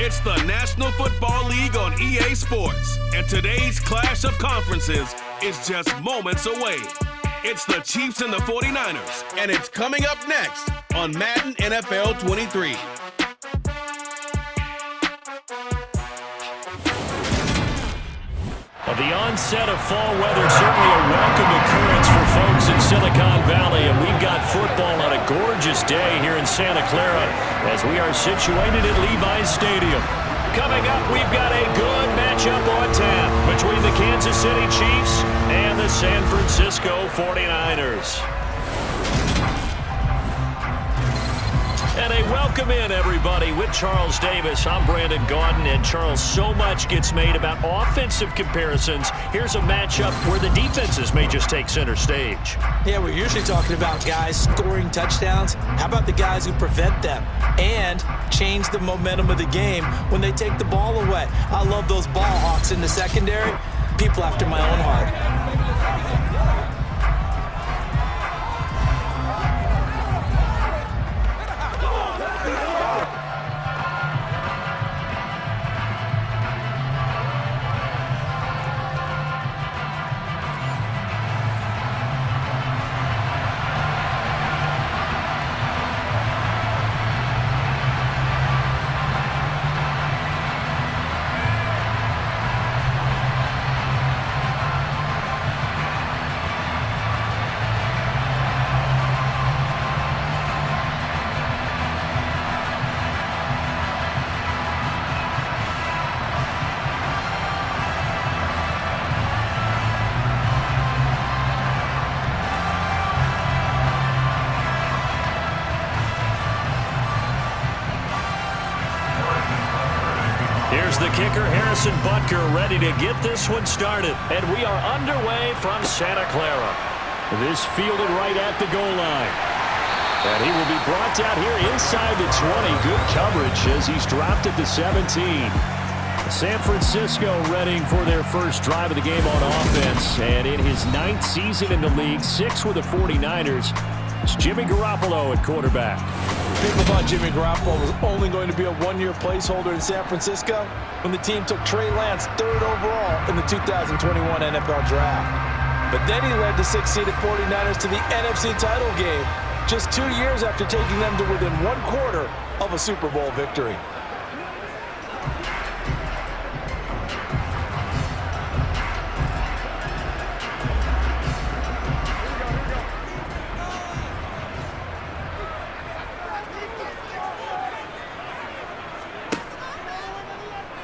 It's the National Football League on EA Sports, and today's clash of conferences is just moments away. It's the Chiefs and the 49ers, and it's coming up next on Madden NFL 23. The onset of fall weather, certainly a welcome occurrence for folks in Silicon Valley, and we've got football on a gorgeous day here in Santa Clara as we are situated at Levi's Stadium. Coming up, we've got a good matchup on tap between the Kansas City Chiefs and the San Francisco 49ers. And a welcome in, everybody, with Charles Davis. I'm Brandon Gaudin, and Charles, so much gets made about offensive comparisons. Here's a matchup where the defenses may just take center stage. Yeah, we're usually talking about guys scoring touchdowns. How about the guys who prevent them and change the momentum of the game when they take the ball away? I love those ball hawks in the secondary. People after my own heart. Here's the kicker, Harrison Butker, ready to get this one started. And we are underway from Santa Clara. This fielded right at the goal line. And he will be brought down here inside the 20. Good coverage as he's dropped at the 17. San Francisco readying for their first drive of the game on offense. And in his 9th season in the league, 6 with the 49ers, it's Jimmy Garoppolo at quarterback. People thought Jimmy Garoppolo was only going to be a one-year placeholder in San Francisco when the team took Trey Lance 3rd overall in the 2021 NFL Draft. But then he led the 6th-seeded 49ers to the NFC title game just 2 years after taking them to within 1/4 of a Super Bowl victory.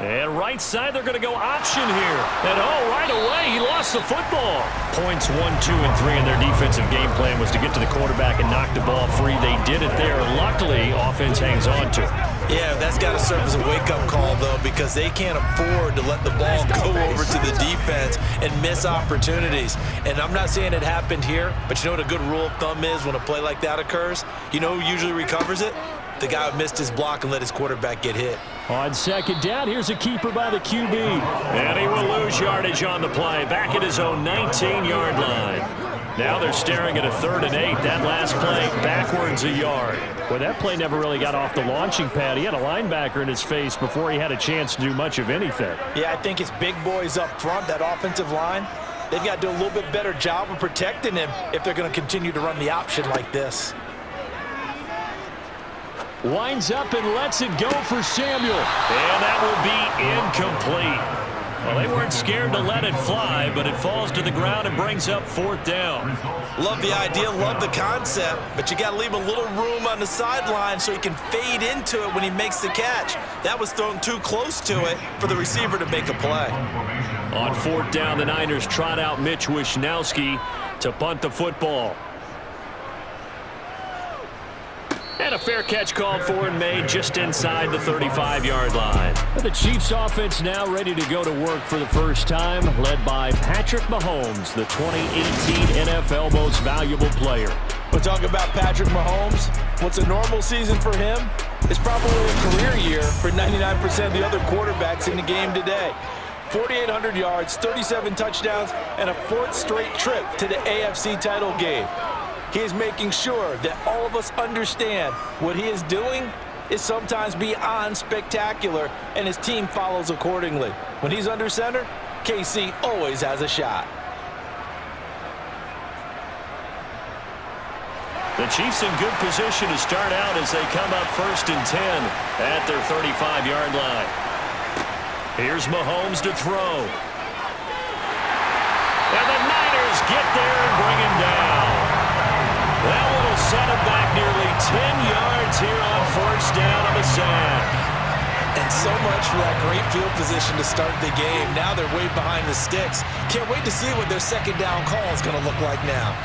And right side, they're going to go option here. And right away, he lost the football. Points 1, 2, and 3 in their defensive game plan was to get to the quarterback and knock the ball free. They did it there. Luckily, offense hangs on to it. Yeah, that's got to serve as a wake-up call, though, because they can't afford to let the ball go over to the defense and miss opportunities. And I'm not saying it happened here, but you know what a good rule of thumb is when a play like that occurs? You know who usually recovers it? The guy who missed his block and let his quarterback get hit. On second down, here's a keeper by the QB. And he will lose yardage on the play, back at his own 19-yard line. Now they're staring at a 3rd and 8. That last play backwards a yard. Well, that play never really got off the launching pad. He had a linebacker in his face before he had a chance to do much of anything. Yeah, I think it's big boys up front, that offensive line. They've got to do a little bit better job of protecting him if they're going to continue to run the option like this. Winds up and lets it go for Samuel. And that will be incomplete. Well, they weren't scared to let it fly, but it falls to the ground and brings up 4th down. Love the idea, love the concept, but you got to leave a little room on the sideline so he can fade into it when he makes the catch. That was thrown too close to it for the receiver to make a play. On 4th down, the Niners trot out Mitch Wishnowski to punt the football. And a fair catch called for and made just inside the 35-yard line. The Chiefs offense now ready to go to work for the first time, led by Patrick Mahomes, the 2018 NFL Most Valuable Player. We'll talk about Patrick Mahomes. What's a normal season for him is probably a career year for 99% of the other quarterbacks in the game today. 4,800 yards, 37 touchdowns, and a 4th straight trip to the AFC title game. He is making sure that all of us understand what he is doing is sometimes beyond spectacular, and his team follows accordingly. When he's under center, KC always has a shot. The Chiefs in good position to start out as they come up 1st and 10 at their 35-yard line. Here's Mahomes to throw. And the Niners get there and bring him down. That one will set him back nearly 10 yards here on 1st down on the sack. And so much for that great field position to start the game. Now they're way behind the sticks. Can't wait to see what their 2nd down call is going to look like now.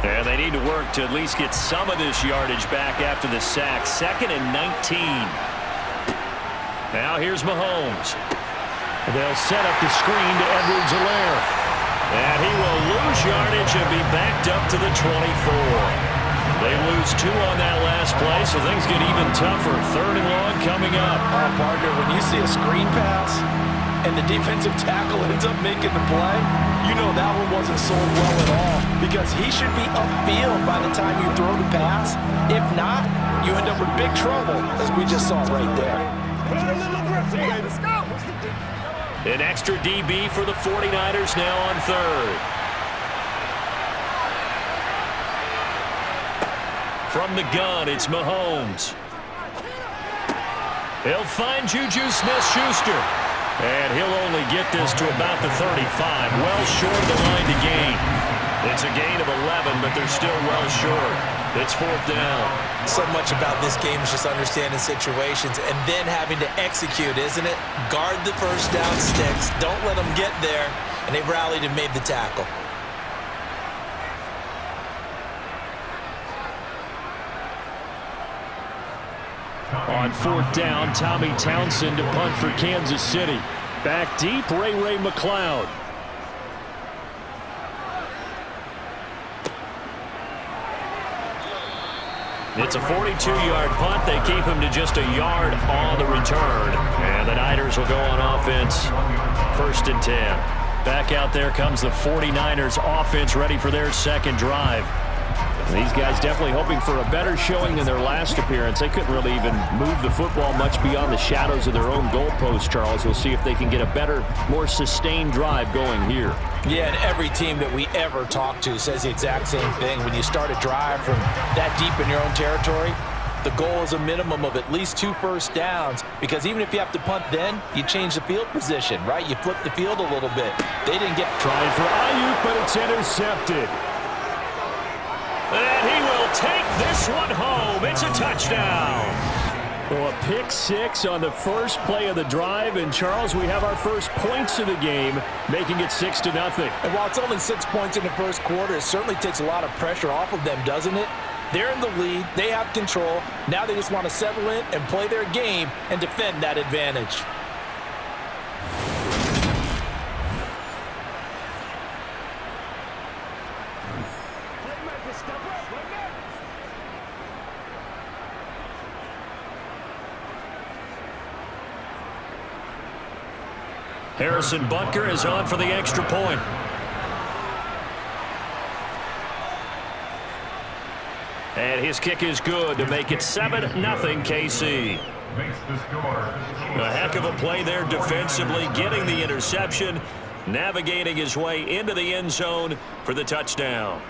And they need to work to at least get some of this yardage back after the sack. 2nd and 19. Now here's Mahomes. They'll set up the screen to Edwards-Helaire. And he will lose yardage and be backed up to the 24. They lose 2 on that last play, so things get even tougher. 3rd and long coming up. Oh, partner, when you see a screen pass and the defensive tackle ends up making the play, you know that one wasn't sold well at all, because he should be upfield by the time you throw the pass. If not, you end up with big trouble, as we just saw right there. An extra DB for the 49ers now on 3rd. From the gun, it's Mahomes. He'll find Juju Smith-Schuster. And he'll only get this to about the 35, well short of the line to gain. It's a gain of 11, but they're still well short. It's 4th down. So much about this game is just understanding situations and then having to execute, isn't it? Guard the 1st down sticks. Don't let them get there. And they rallied and made the tackle. On 4th down, Tommy Townsend to punt for Kansas City. Back deep, Ray McLeod. It's a 42-yard punt. They keep him to just a yard on the return. And the Niners will go on offense 1st and 10. Back out there comes the 49ers offense, ready for their 2nd drive. These guys definitely hoping for a better showing than their last appearance. They couldn't really even move the football much beyond the shadows of their own goalpost, Charles. We'll see if they can get a better, more sustained drive going here. Yeah, and every team that we ever talk to says the exact same thing. When you start a drive from that deep in your own territory, the goal is a minimum of at least 2 first downs, because even if you have to punt then, you change the field position, right? You flip the field a little bit. They didn't get... Trying for Ayuk, but it's intercepted. And he will take this one home. It's a touchdown. Well, a pick 6 on the first play of the drive. And, Charles, we have our first points of the game, making it 6-0. And while it's only 6 points in the first quarter, it certainly takes a lot of pressure off of them, doesn't it? They're in the lead. They have control. Now they just want to settle in and play their game and defend that advantage. Harrison Butker is on for the extra point. And his kick is good to make it 7-0 KC. A heck of a play there defensively, getting the interception, navigating his way into the end zone for the touchdown.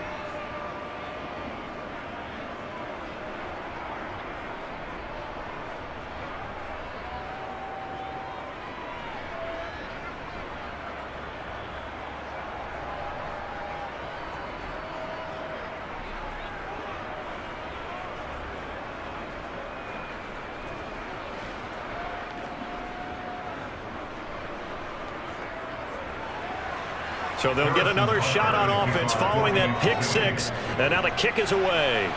So they'll get another shot on offense following that pick 6. And now the kick is away.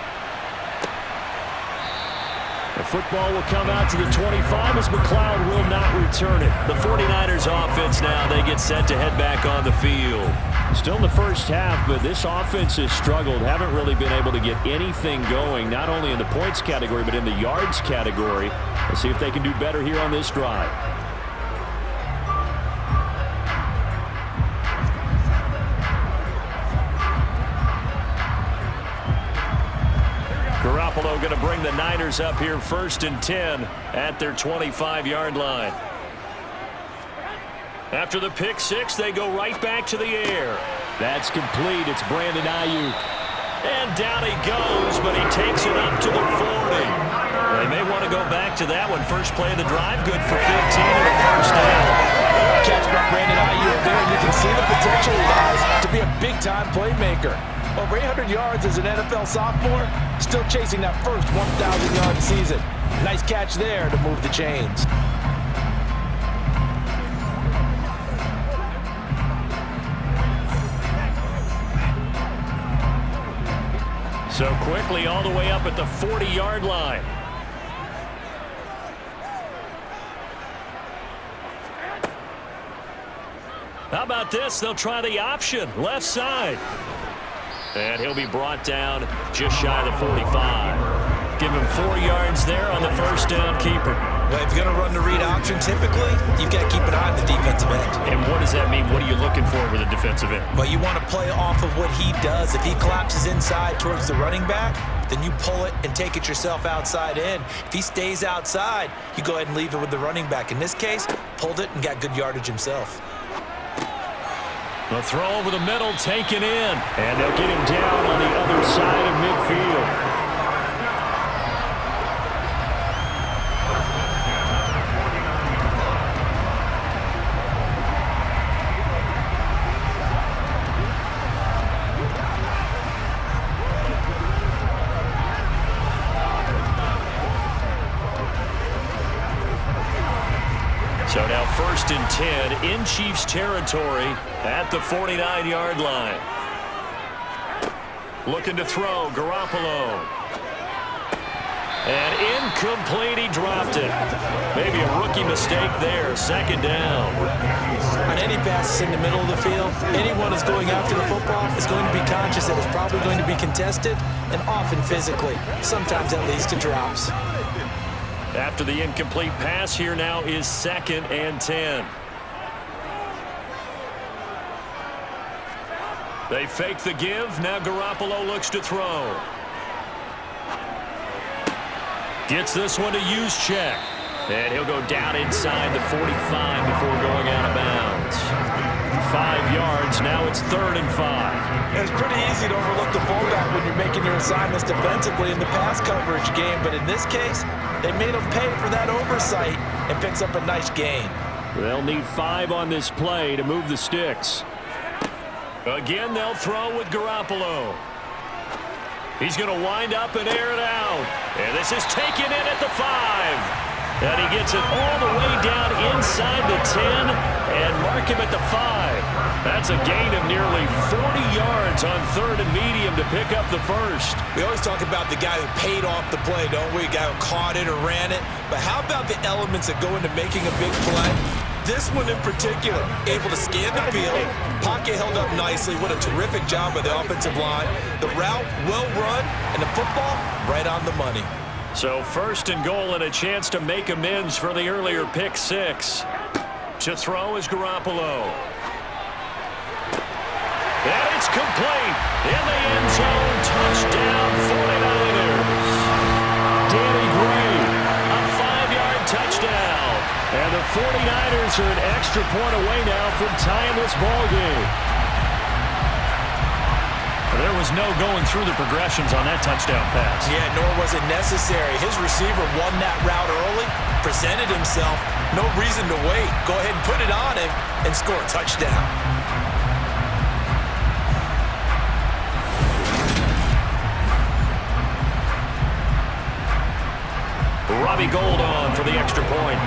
The football will come out to the 25 as McLeod will not return it. The 49ers offense now, they get set to head back on the field. Still in the first half, but this offense has struggled. Haven't really been able to get anything going, not only in the points category, but in the yards category. Let's see if they can do better here on this drive. Garoppolo going to bring the Niners up here 1st and 10 at their 25-yard line. After the pick six, they go right back to the air. That's complete. It's Brandon Ayuk. And down he goes, but he takes it up to the 40. They may want to go back to that one. First play of the drive, good for 15 and a first down. Catch by Brandon Ayuk there, and you can see the potential he has to be a big-time playmaker. Over 800 yards as an NFL sophomore, still chasing that first 1,000-yard season. Nice catch there to move the chains. So quickly all the way up at the 40-yard line. How about this? They'll try the option, left side. And he'll be brought down just shy of the 45. Give him 4 yards there on the first down keeper. Well, if you're going to run the read option, typically, you've got to keep an eye on the defensive end. And what does that mean? What are you looking for with a defensive end? Well, you want to play off of what he does. If he collapses inside towards the running back, then you pull it and take it yourself outside in. If he stays outside, you go ahead and leave it with the running back. In this case, pulled it and got good yardage himself. The throw over the middle, taken in. And they'll get him down on the other side of midfield. So now 1st and 10 in Chiefs territory at the 49-yard line. Looking to throw, Garoppolo. And incomplete, he dropped it. Maybe a rookie mistake there, 2nd down. On any passes in the middle of the field, anyone who's going after the football is going to be conscious that it's probably going to be contested, and often physically. Sometimes that leads to drops. After the incomplete pass, here now is 2nd and 10. They fake the give. Now Garoppolo looks to throw. Gets this one to use check. And he'll go down inside the 45 before going out of bounds. 5 yards. Now it's 3rd and 5. It's pretty easy to overlook the fullback when you're making your assignments defensively in the pass coverage game, but in this case, they made him pay for that oversight and picks up a nice gain. They'll need 5 on this play to move the sticks. Again, they'll throw with Garoppolo. He's going to wind up and air it out. And this is taken in at the 5. And he gets it all the way down inside the 10 and mark him at the 5. That's a gain of nearly 40 yards on 3rd and medium to pick up the first. We always talk about the guy who paid off the play, don't we? The guy who caught it or ran it. But how about the elements that go into making a big play? This one in particular, able to scan the field, pocket held up nicely. What a terrific job by the offensive line. The route, well run, and the football, right on the money. So 1st and goal and a chance to make amends for the earlier pick 6. To throw is Garoppolo. And it's complete. In the end zone, touchdown 49ers. Danny Gray, a 5-yard touchdown. And the 49ers are an extra point away now from tying this ball game. There was no going through the progressions on that touchdown pass. Yeah, nor was it necessary. His receiver won that route early, presented himself. No reason to wait. Go ahead and put it on him and score a touchdown. Robbie Gould on for the extra point.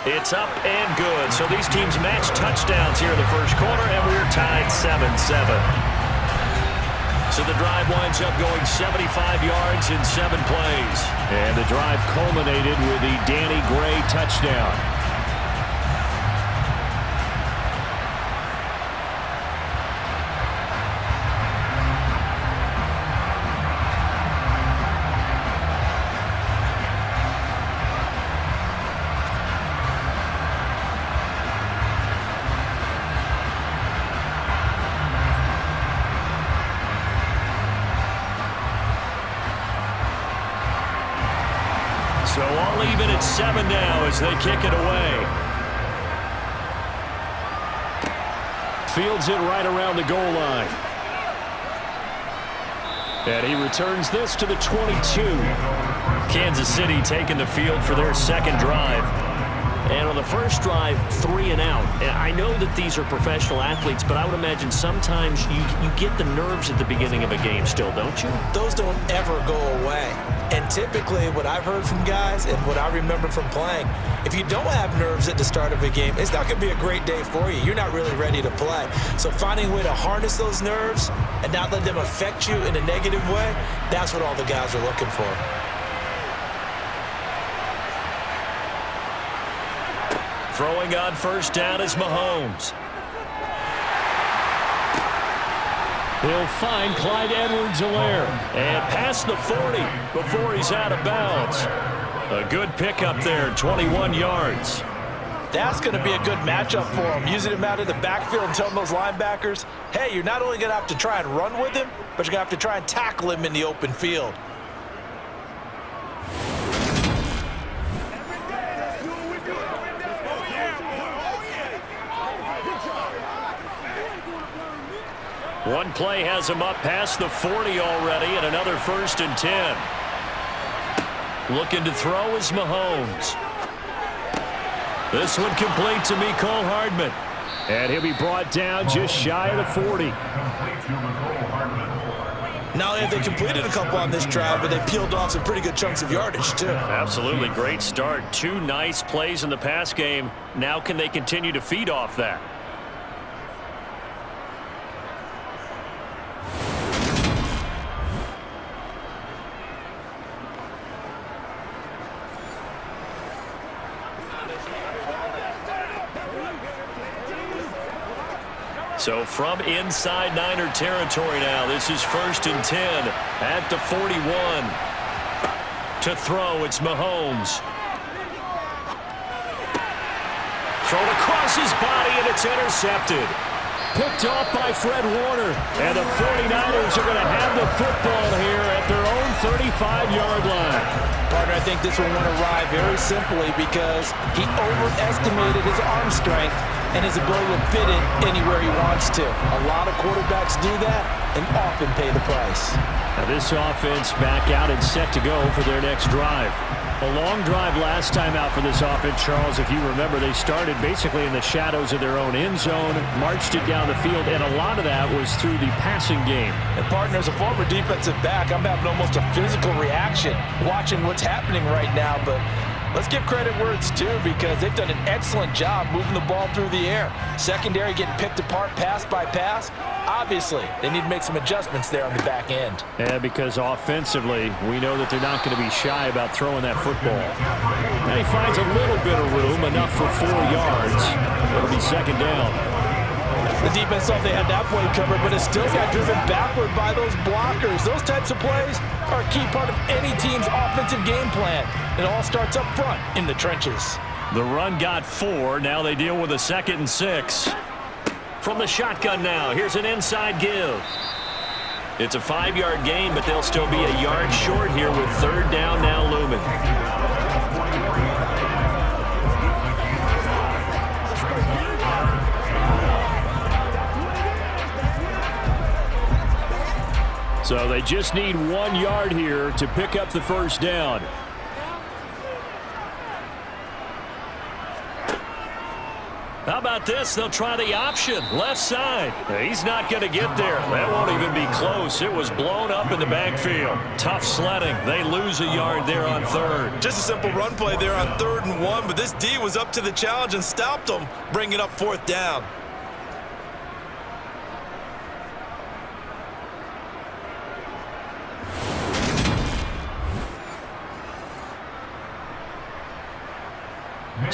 It's up and good. So these teams match touchdowns here in the first quarter, and we're tied 7-7. So the drive winds up going 75 yards in 7 plays. And the drive culminated with the Danny Gray touchdown. So all even at 7 now as they kick it away. Fields it right around the goal line. And he returns this to the 22. Kansas City taking the field for their second drive. And on the first drive, 3 and out. And I know that these are professional athletes, but I would imagine sometimes you get the nerves at the beginning of a game still, don't you? Those don't ever go away. And typically what I've heard from guys and what I remember from playing, if you don't have nerves at the start of a game, it's not going to be a great day for you. You're not really ready to play. So finding a way to harness those nerves and not let them affect you in a negative way, that's what all the guys are looking for. Throwing on first down is Mahomes. He'll find Clyde Edwards-Helaire and past the 40 before he's out of bounds. A good pickup there, 21 yards. That's going to be a good matchup for him, using him out of the backfield and telling those linebackers, hey, you're not only going to have to try and run with him, but you're going to have to try and tackle him in the open field. One play has him up past the 40 already, and another 1st and 10. Looking to throw is Mahomes. This one complete to Mecole Hardman. And he'll be brought down just shy of the 40. Not only have they completed a couple on this drive, but they peeled off some pretty good chunks of yardage, too. Absolutely great start. 2 nice plays in the pass game. Now can they continue to feed off that? So from inside Niner territory now, this is 1st and 10 at the 41. To throw, it's Mahomes. Thrown across his body, and it's intercepted. Picked off by Fred Warner. And the 49ers are going to have the football here at their own 35-yard line. Partner, I think this one went awry very simply because he overestimated his arm strength and his ability to fit it anywhere he wants to. A lot of quarterbacks do that and often pay the price. Now this offense back out and set to go for their next drive. A long drive last time out for this offense, Charles. If you remember, they started basically in the shadows of their own end zone, marched it down the field, and a lot of that was through the passing game. And partner, as a former defensive back, I'm having almost a physical reaction watching what's happening right now, but let's give credit where it's due because they've done an excellent job moving the ball through the air. Secondary getting picked apart pass by pass. Obviously, they need to make some adjustments there on the back end. Yeah, because offensively, we know that they're not going to be shy about throwing that football. And he finds a little bit of room, enough for 4 yards. It'll be 2nd down. The defense thought they had that play covered, but it still got driven backward by those blockers. Those types of plays are a key part of any team's offensive game plan. It all starts up front in the trenches. The run got 4. Now they deal with a 2nd and 6. From the shotgun now, here's an inside give. It's a 5-yard gain, but they'll still be a yard short here with 3rd down now looming. So they just need 1 yard here to pick up the 1st down. How about this? They'll try the option. Left side. He's not going to get there. That won't even be close. It was blown up in the backfield. Tough sledding. They lose a yard there on 3rd. Just a simple run play there on 3rd and 1, but this D was up to the challenge and stopped them, bringing up 4th down.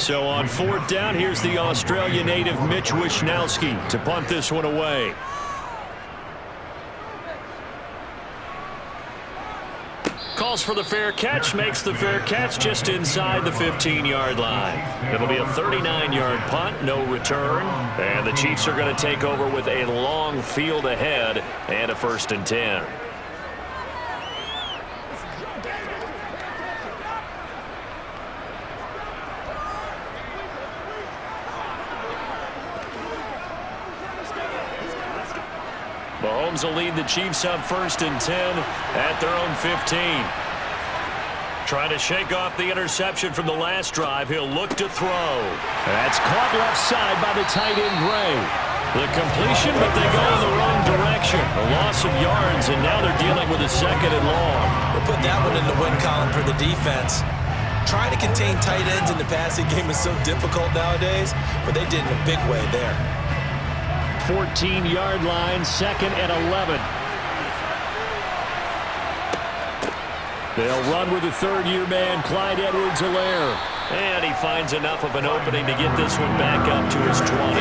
So on 4th down, here's the Australia native Mitch Wishnowsky to punt this one away. Calls for the fair catch, makes the fair catch just inside the 15-yard line. It'll be a 39-yard punt, no return. And the Chiefs are going to take over with a long field ahead and a 1st and 10. Mahomes will lead the Chiefs up 1st and 10 at their own 15. Trying to shake off the interception from the last drive. He'll look to throw. That's caught left side by the tight end Gray. The completion, but they go in the wrong direction. A loss of yards, and now they're dealing with a 2nd and long. We'll put that one in the win column for the defense. Trying to contain tight ends in the passing game is so difficult nowadays, but they did in a big way there. 14-yard line, 2nd and 11. They'll run with the 3rd-year man, Clyde Edwards-Helaire. And he finds enough of an opening to get this one back up to his 20.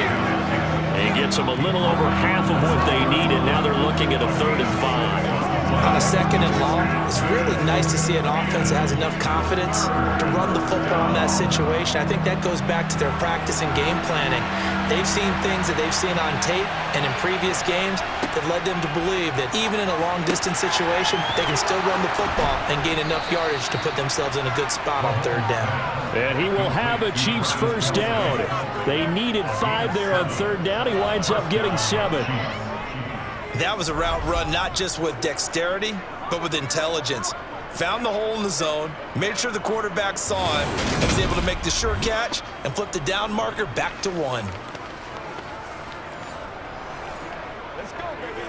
And gets them a little over half of what they needed. Now they're looking at a 3rd and 5. On a 2nd and long, it's really nice to see an offense that has enough confidence to run the football in that situation. I think that goes back to their practice and game planning. They've seen things that they've seen on tape and in previous games that led them to believe that even in a long-distance situation, they can still run the football and gain enough yardage to put themselves in a good spot on 3rd down. And he will have a Chiefs 1st down. They needed 5 there on 3rd down. He winds up getting 7. That was a route run not just with dexterity, but with intelligence. Found the hole in the zone, made sure the quarterback saw him, and was able to make the sure catch and flip the down marker back to 1. Let's go, baby.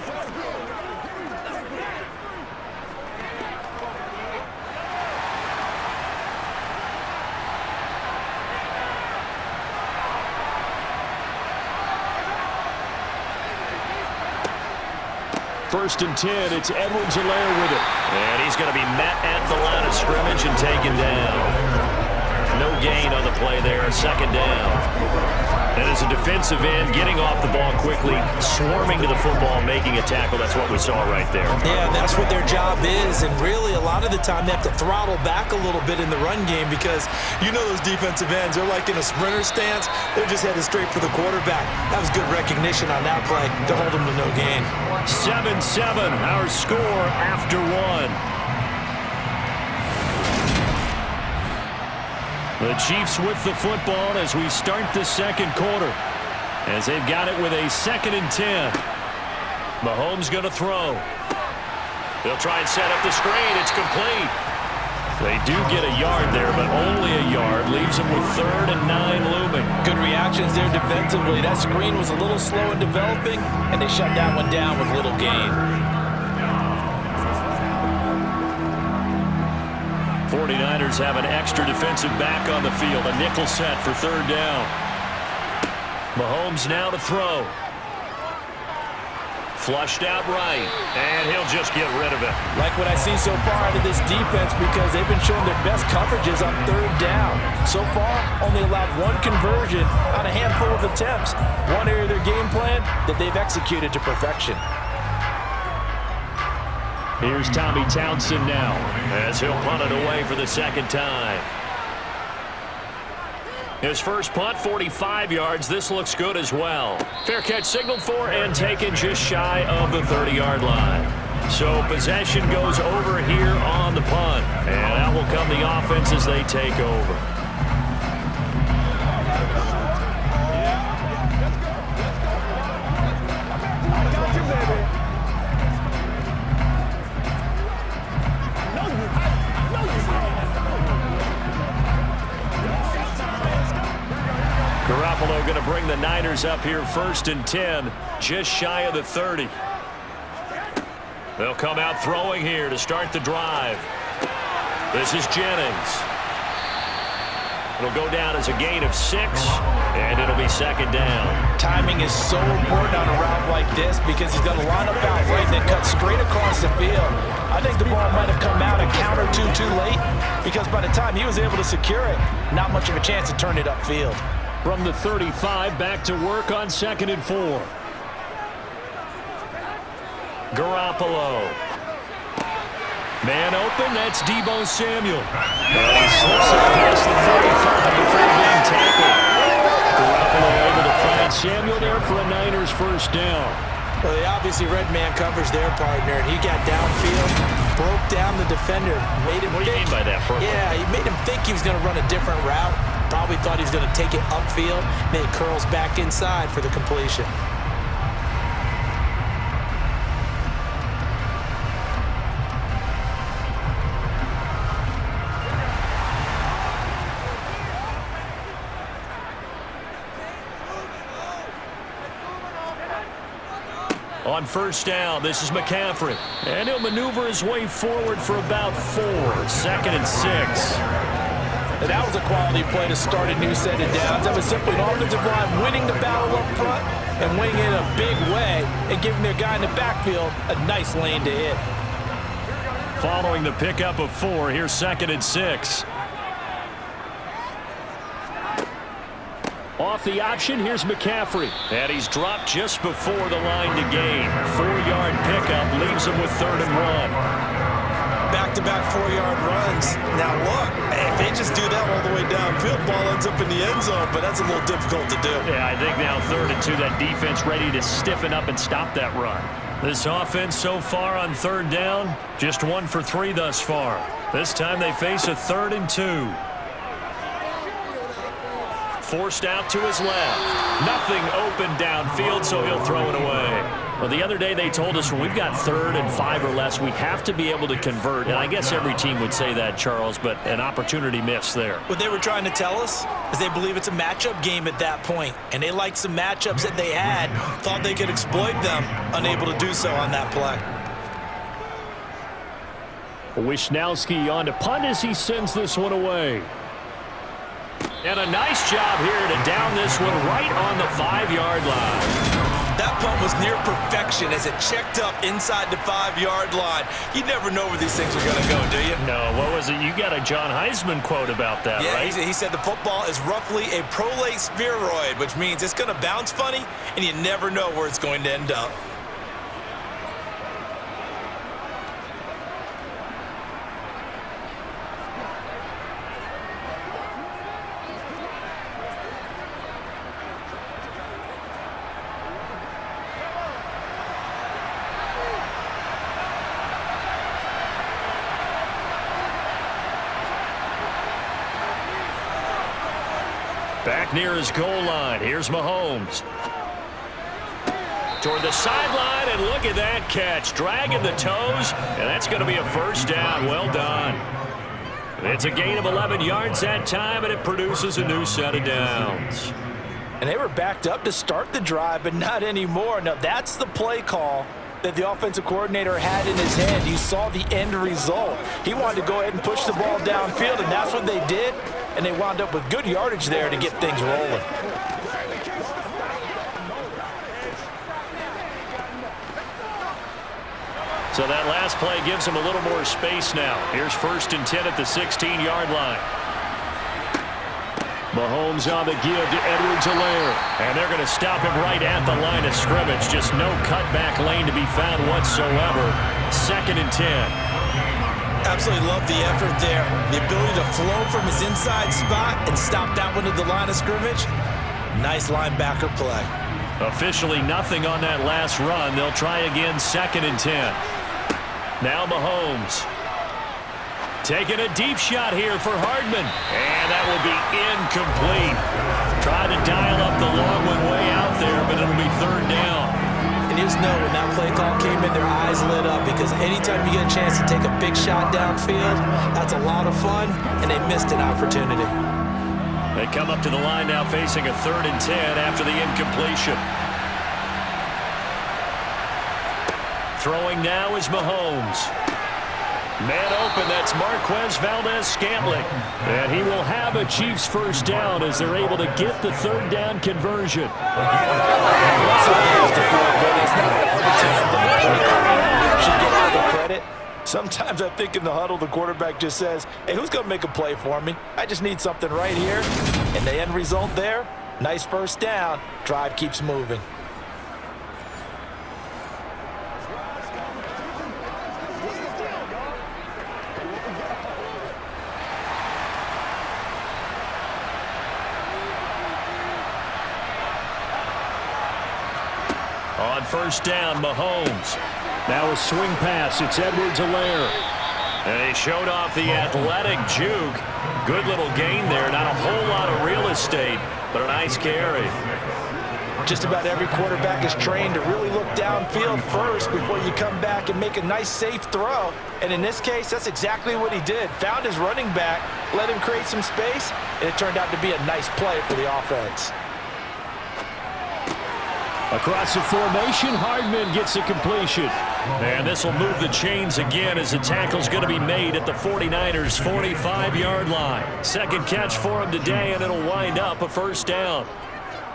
First and 10, it's Edwards-Helaire with it. And he's going to be met at the line of scrimmage and taken down. No gain on the play there, 2nd down. And as a defensive end, getting off the ball quickly, swarming to the football, making a tackle, that's what we saw right there. Yeah, that's what their job is, and really a lot of the time they have to throttle back a little bit in the run game because you know those defensive ends, they're like in a sprinter stance, they're just headed straight for the quarterback. That was good recognition on that play to hold them to no gain. 7-7, our score after 1. The Chiefs with the football as we start the 2nd quarter. As they've got it with a 2nd and 10. Mahomes going to throw. They'll try and set up the screen. It's complete. They do get a yard there, but only a yard. Leaves them with 3rd and 9 looming. Good reactions there defensively. That screen was a little slow in developing, and they shut that one down with little gain. 49ers have an extra defensive back on the field. A nickel set for 3rd down. Mahomes now to throw. Flushed out right, and he'll just get rid of it. Like what I see so far out of this defense because they've been showing their best coverages on 3rd down. So far, only allowed 1 conversion on a handful of attempts. One area of their game plan that they've executed to perfection. Here's Tommy Townsend now as he'll punt it away for the 2nd time. His first punt, 45 yards. This looks good as well. Fair catch signaled for and taken just shy of the 30-yard line. So possession goes over here on the punt. And out will come the offense as they take over. Garoppolo going to bring the Niners up here 1st and 10, just shy of the 30. They'll come out throwing here to start the drive. This is Jennings. It'll go down as a gain of 6, and it'll be second down. Timing is so important on a route like this because he's going to line up out right and then cut straight across the field. I think the ball might have come out a count or two too late because by the time he was able to secure it, not much of a chance to turn it upfield. From the 35, back to work on 2nd and 4. Garoppolo. Man open, that's Deebo Samuel. And he slips it past the 35 before being tackled. Garoppolo able to find Samuel there for a Niners first down. Well, they obviously read man coverage their partner, and he got downfield, broke down the defender, made him What do you mean by that, Brooklyn? Yeah, he made him think he was going to run a different route. Probably thought he was going to take it upfield, and then he curls back inside for the completion. On first down, this is McCaffrey. And he'll maneuver his way forward for about 4. 2nd and 6. And that was a quality play to start a new set of downs. That was simply an offensive line winning the battle up front and winning it in a big way and giving their guy in the backfield a nice lane to hit. Following the pickup of 4, here's 2nd and 6. Off the option, here's McCaffrey. And he's dropped just before the line to gain. 4-yard pickup leaves him with 3rd and 1. Back-to-back 4-yard runs. Now look, if they just do that all the way downfield, ball ends up in the end zone, but that's a little difficult to do. Yeah, I think now 3rd and 2, that defense ready to stiffen up and stop that run. This offense so far on 3rd down, just 1 for 3 thus far. This time they face a 3rd and 2. Forced out to his left. Nothing open downfield, so he'll throw it away. Well, the other day they told us when we've got 3rd and 5 or less, we have to be able to convert. And I guess every team would say that, Charles, but an opportunity missed there. What they were trying to tell us is they believe it's a matchup game at that point, and they liked some matchups that they had, thought they could exploit them, unable to do so on that play. Wisnowski on to punt as he sends this one away. And a nice job here to down this one right on the 5-yard line. That punt was near perfection as it checked up inside the 5-yard line. You never know where these things are going to go, do you? No, what was it? You got a John Heisman quote about that, yeah, right? He said the football is roughly a prolate spheroid, which means it's going to bounce funny, and you never know where it's going to end up. Back near his goal line. Here's Mahomes. Toward the sideline, and look at that catch. Dragging the toes, and that's going to be a first down. Well done. It's a gain of 11 yards that time, and it produces a new set of downs. And they were backed up to start the drive, but not anymore. Now, that's the play call that the offensive coordinator had in his head. You saw the end result. He wanted to go ahead and push the ball downfield, and that's what they did. And they wound up with good yardage there to get things rolling. So that last play gives him a little more space now. Here's 1st and 10 at the 16-yard line. Mahomes on the give to Edwards-Helaire. And they're going to stop him right at the line of scrimmage. Just no cutback lane to be found whatsoever. 2nd and 10. Absolutely love the effort there. The ability to flow from his inside spot and stop that one at the line of scrimmage. Nice linebacker play. Officially nothing on that last run. They'll try again 2nd and 10. Now Mahomes. Taking a deep shot here for Hardman. And that will be incomplete. Tried to dial up the long one way out there, but it'll be 3rd down. And you just know when that play call came in, their eyes lit up because anytime you get a chance to take a big shot downfield, that's a lot of fun, and they missed an opportunity. They come up to the line now facing a 3rd and 10 after the incompletion. Throwing now is Mahomes. Man open, that's Marquez Valdez-Scantling. And he will have a Chiefs first down as they're able to get the third down conversion. Sometimes I think in the huddle, the quarterback just says, hey, who's going to make a play for me? I just need something right here. And the end result there, nice first down. Drive keeps moving. On first down, Mahomes. Now a swing pass. It's Edwards-Helaire. And he showed off the athletic juke. Good little gain there. Not a whole lot of real estate, but a nice carry. Just about every quarterback is trained to really look downfield first before you come back and make a nice, safe throw. And in this case, that's exactly what he did. Found his running back, let him create some space, and it turned out to be a nice play for the offense. Across the formation, Hardman gets a completion. And this will move the chains again as the tackle's going to be made at the 49ers' 45-yard line. Second catch for him today, and it'll wind up a first down.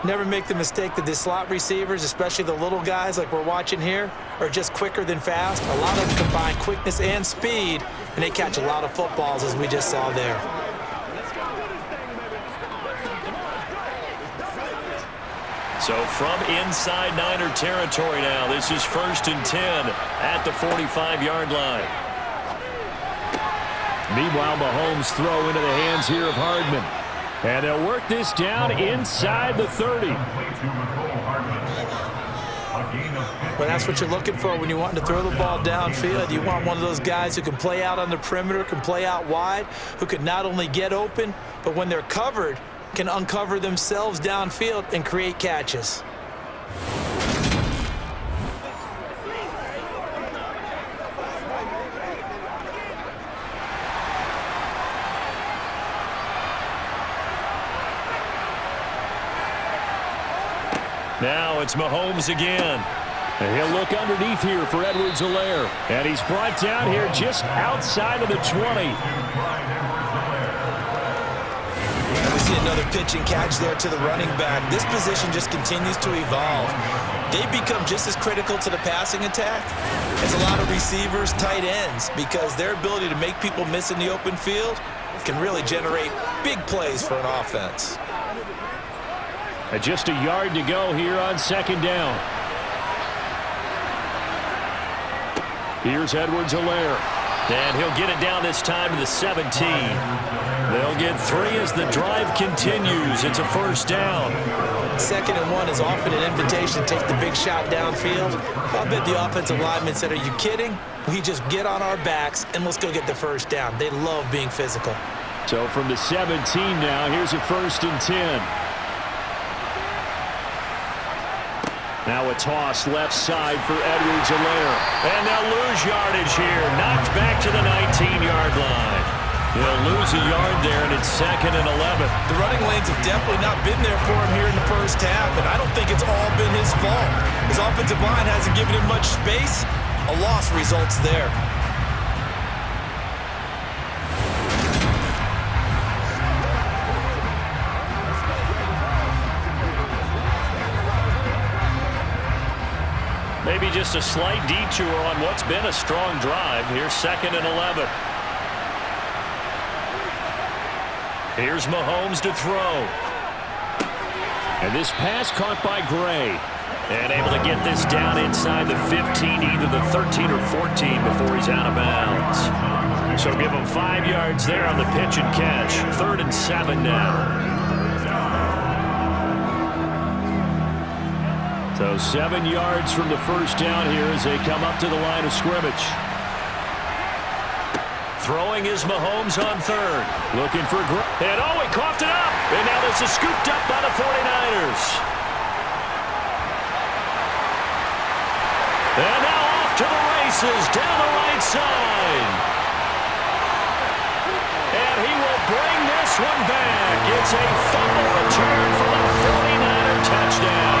Never make the mistake that the slot receivers, especially the little guys like we're watching here, are just quicker than fast. A lot of them combine quickness and speed, and they catch a lot of footballs, as we just saw there. So from inside Niner territory now, this is 1st and 10 at the 45-yard line. Meanwhile, Mahomes throw into the hands here of Hardman. And they'll work this down inside the 30. Well, that's what you're looking for when you want to throw the ball downfield. You want one of those guys who can play out on the perimeter, can play out wide, who can not only get open, but when they're covered, can uncover themselves downfield and create catches. Now it's Mahomes again. And he'll look underneath here for Edwards-Helaire. And he's brought down here just outside of the 20. We see another pitch and catch there to the running back. This position just continues to evolve. They become just as critical to the passing attack as a lot of receivers, tight ends, because their ability to make people miss in the open field can really generate big plays for an offense. Just a yard to go here on second down. Here's Edwards-Helaire. And he'll get it down this time to the 17. They'll get 3 as the drive continues. It's a first down. 2nd and 1 is often an invitation to take the big shot downfield. I bet the offensive lineman said, are you kidding? We just get on our backs and let's go get the first down. They love being physical. So from the 17 now, here's a 1st and 10. Now a toss left side for Edwards-Helaire. And they'll lose yardage here. Knocked back to the 19-yard line. They'll lose a yard there, and it's 2nd and 11. The running lanes have definitely not been there for him here in the first half, and I don't think it's all been his fault. His offensive line hasn't given him much space. A loss results there. Maybe just a slight detour on what's been a strong drive. Here's 2nd and 11. Here's Mahomes to throw. And this pass caught by Gray. And able to get this down inside the 15, either the 13 or 14 before he's out of bounds. So give him 5 yards there on the pitch and catch. 3rd and 7 now. So 7 yards from the first down here as they come up to the line of scrimmage. Throwing is Mahomes on 3rd. Looking for and he coughed it up. And now this is scooped up by the 49ers. And now off to the races down the right side. And he will bring this one back. It's a fumble return for the 49er touchdown.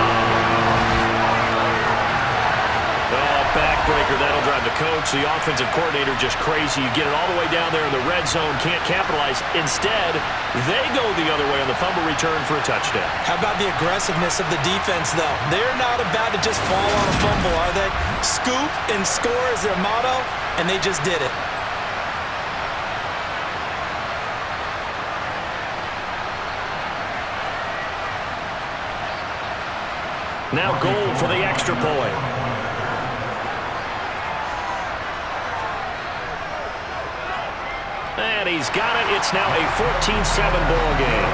Backbreaker, that'll drive the coach, the offensive coordinator, just crazy. You get it all the way down there in the red zone, can't capitalize. Instead, they go the other way on the fumble return for a touchdown. How about the aggressiveness of the defense, though? They're not about to just fall on a fumble, are they? Scoop and score is their motto, and they just did it. Now goal for the extra point. And he's got it. It's now a 14-7 ball game.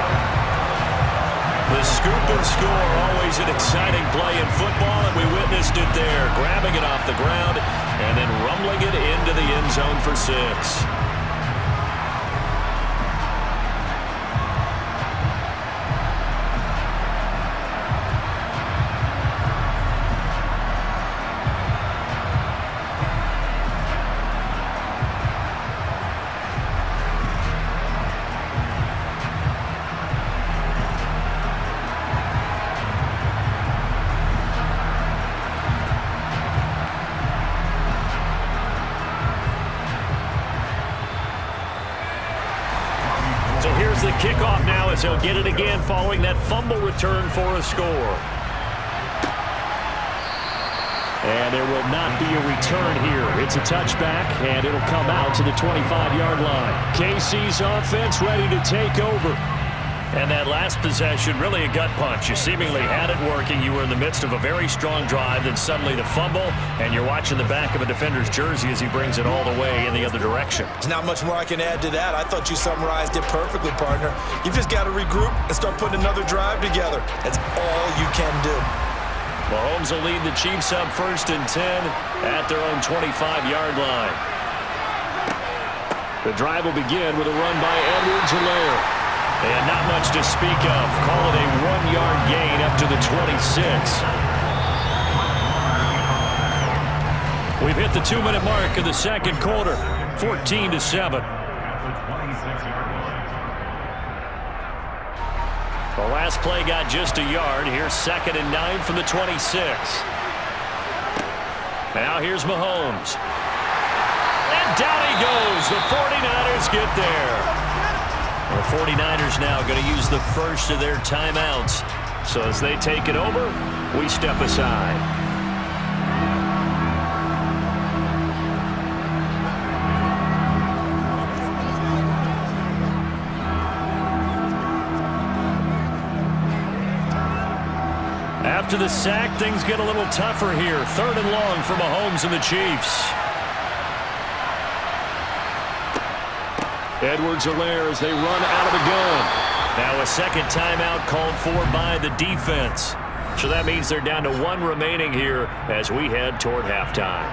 The scoop and score, always an exciting play in football, and we witnessed it there, grabbing it off the ground and then rumbling it into the end zone for 6. So here's the kickoff now as he'll get it again following that fumble return for a score. And there will not be a return here. It's a touchback, and it'll come out to the 25-yard line. KC's offense ready to take over. And that last possession, really a gut punch. You seemingly had it working. You were in the midst of a very strong drive, then suddenly the fumble, and you're watching the back of a defender's jersey as he brings it all the way in the other direction. There's not much more I can add to that. I thought you summarized it perfectly, partner. You've just got to regroup and start putting another drive together. That's all you can do. Mahomes will lead the Chiefs up 1st and 10 at their own 25-yard line. The drive will begin with a run by Edwards-Helaire. And not much to speak of. Call it a 1-yard gain up to the 26. We've hit the 2-minute mark of the second quarter. 14-7. The last play got just a yard. Here's 2nd and 9 from the 26. Now here's Mahomes. And down he goes. The 49ers get there. The 49ers now going to use the first of their timeouts. So as they take it over, we step aside. After the sack, things get a little tougher here. 3rd and long for Mahomes and the Chiefs. Edwards-Helaire as they run out of the gun. Now a second timeout called for by the defense. So that means they're down to 1 remaining here as we head toward halftime.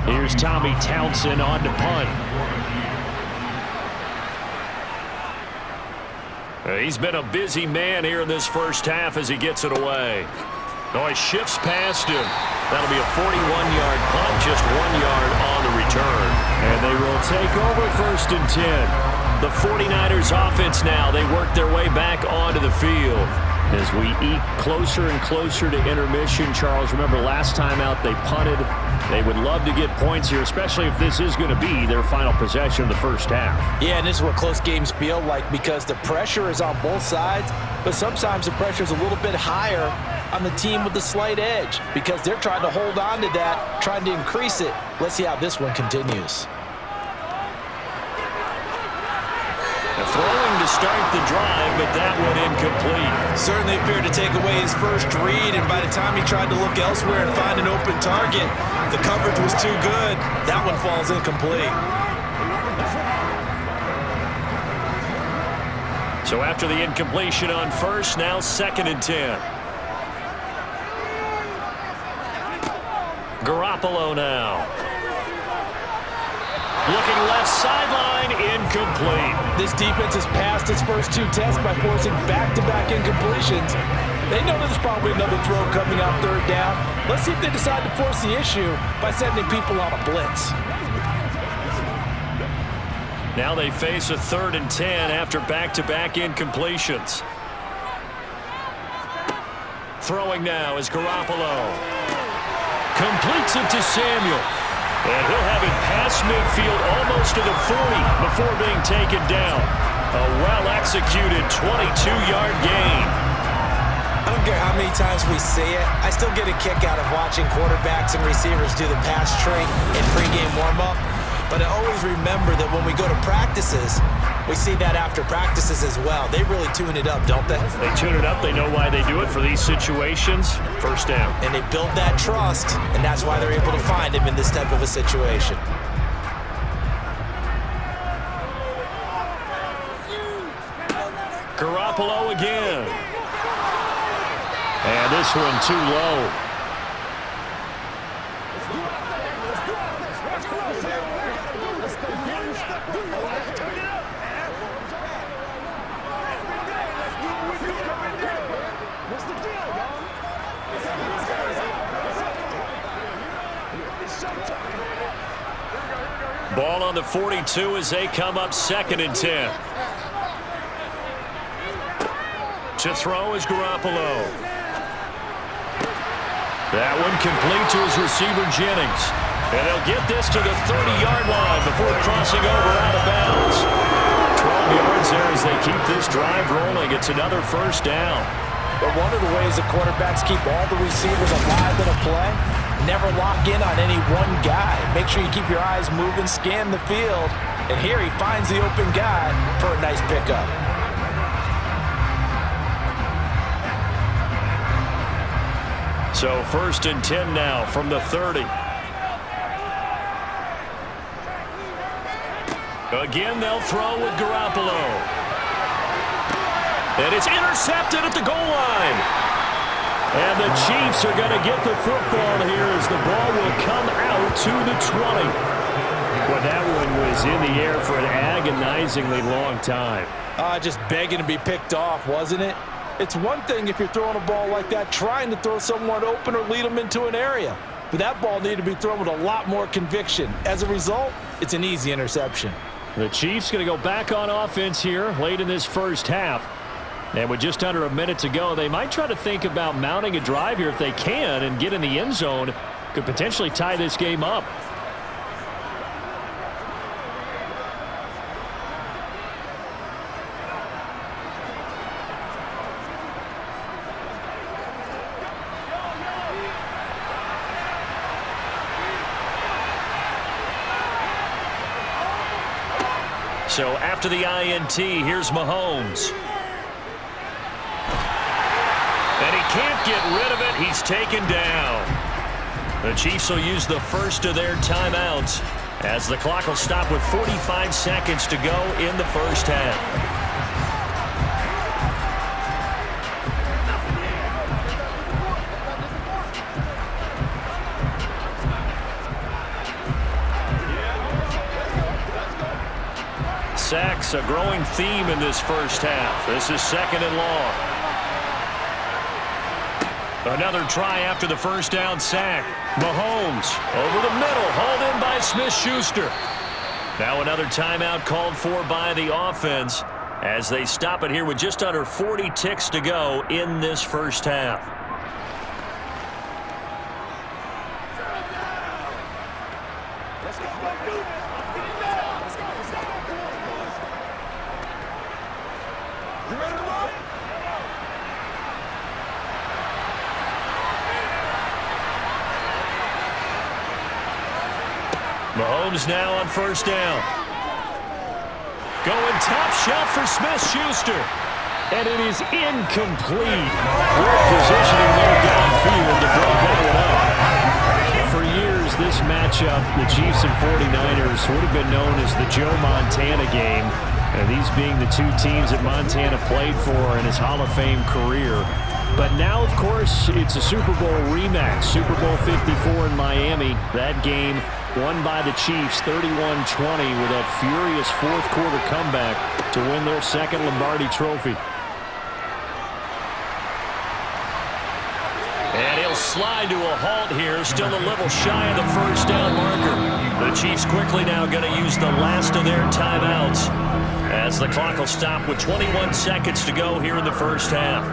Here's Tommy Townsend on to punt. He's been a busy man here in this first half as he gets it away. Oh, he shifts past him. That'll be a 41-yard punt, just 1 yard on the return. And they will take over 1st and 10. The 49ers offense now, they work their way back onto the field. As we eke closer and closer to intermission, Charles, remember last time out they punted. They would love to get points here, especially if this is going to be their final possession of the first half. Yeah, and this is what close games feel like because the pressure is on both sides, but sometimes the pressure is a little bit higher on the team with the slight edge because they're trying to hold on to that, trying to increase it. Let's see how this one continues. Throwing to start the drive, but that one incomplete. Certainly appeared to take away his first read, and by the time he tried to look elsewhere and find an open target, the coverage was too good. That one falls incomplete. So after the incompletion on first, now 2nd and 10. Garoppolo now. Looking left sideline, incomplete. This defense has passed its first 2 tests by forcing back-to-back incompletions. They know there's probably another throw coming out 3rd down. Let's see if they decide to force the issue by sending people on a blitz. Now they face a 3rd and 10 after back-to-back incompletions. Throwing now is Garoppolo. Completes it to Samuel. And he'll have it past midfield almost to the 40 before being taken down. A well-executed 22-yard gain. I don't care how many times we see it. I still get a kick out of watching quarterbacks and receivers do the pass trait in pregame warm-up. But I always remember that when we go to practices, we see that after practices as well. They really tune it up, don't they? They tune it up. They know why they do it for these situations. First down. And they build that trust, and that's why they're able to find him in this type of a situation. Garoppolo again. And this one too low. Ball on the 42 as they come up 2nd and 10. To throw is Garoppolo. That one complete to his receiver, Jennings. And they'll get this to the 30-yard line before crossing over out of bounds. 12 yards there as they keep this drive rolling. It's another first down. But one of the ways the quarterbacks keep all the receivers alive in a play, never lock in on any one guy. Make sure you keep your eyes moving, scan the field. And here he finds the open guy for a nice pickup. So 1st and 10 now from the 30. Again, they'll throw with Garoppolo. And it's intercepted at the goal line. And the Chiefs are going to get the football here as the ball will come out to the 20. Well, that one was in the air for an agonizingly long time. Just begging to be picked off, wasn't it? It's one thing if you're throwing a ball like that, trying to throw someone open or lead them into an area. But that ball needed to be thrown with a lot more conviction. As a result, it's an easy interception. The Chiefs going to go back on offense here late in this first half. And with just under a minute to go, they might try to think about mounting a drive here if they can and get in the end zone. Could potentially tie this game up. So after the INT, here's Mahomes. And he can't get rid of it. He's taken down. The Chiefs will use the first of their timeouts as the clock will stop with 45 seconds to go in the first half. Sacks, a growing theme in this first half. This is 2nd and long. Another try after the first down sack. Mahomes over the middle, hauled in by Smith-Schuster. Now another timeout called for by the offense as they stop it here with just under 40 ticks to go in this first half. Mahomes now on first down. Going top shelf for Smith-Schuster. And it is incomplete. Good positioning there downfield to break that one up. For years, this matchup, the Chiefs and 49ers, would have been known as the Joe Montana game. And these being the two teams that Montana played for in his Hall of Fame career. But now, of course, it's a Super Bowl rematch. Super Bowl 54 in Miami. That game won by the Chiefs 31-20 with that furious fourth-quarter comeback to win their second Lombardi trophy. And he'll slide to a halt here, still a little shy of the first down marker. The Chiefs quickly now going to use the last of their timeouts as the clock will stop with 21 seconds to go here in the first half.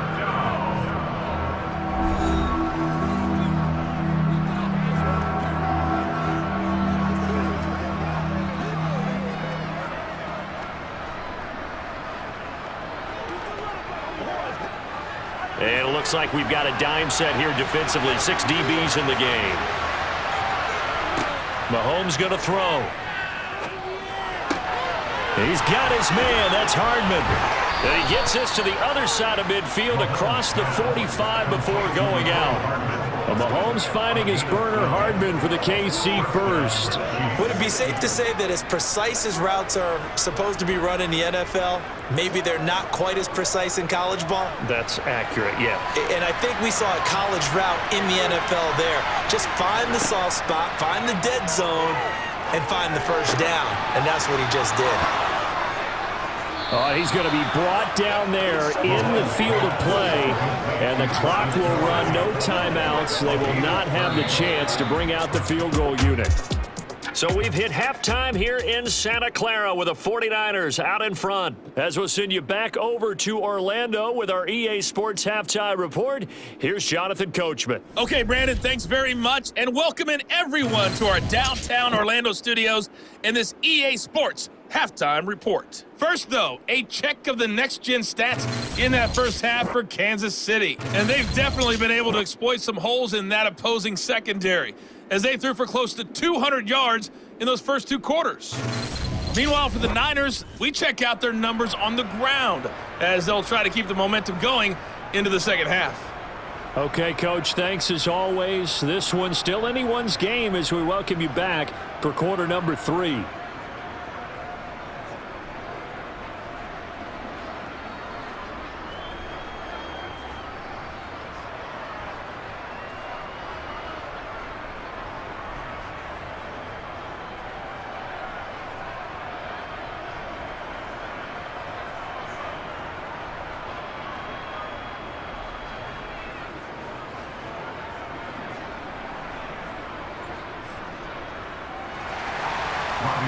And it looks like we've got a dime set here defensively. 6 DBs in the game. Mahomes going to throw. He's got his man. That's Hardman. And he gets this to the other side of midfield across the 45 before going out. Well, Mahomes finding his burner Hardman for the KC first. Would it be safe to say that as precise as routes are supposed to be run in the NFL, maybe they're not quite as precise in college ball? That's accurate, yeah. And I think we saw a college route in the NFL there. Just find the soft spot, find the dead zone, and find the first down. And that's what he just did. He's going to be brought down there in the field of play, and the clock will run. No timeouts. They will not have the chance to bring out the field goal unit. So we've hit halftime here in Santa Clara with the 49ers out in front. As we'll send you back over to Orlando with our EA Sports Halftime Report, here's Jonathan Coachman. Okay, Brandon, thanks very much, and welcoming everyone to our downtown Orlando studios in this EA Sports Halftime Report. First, though, a check of the next-gen stats in that first half for Kansas City. And they've definitely been able to exploit some holes in that opposing secondary, as they threw for close to 200 yards in those first 2 quarters. Meanwhile, for the Niners, we check out their numbers on the ground, as they'll try to keep the momentum going into the second half. Okay, Coach, thanks as always. This one's still anyone's game as we welcome you back for quarter number 3.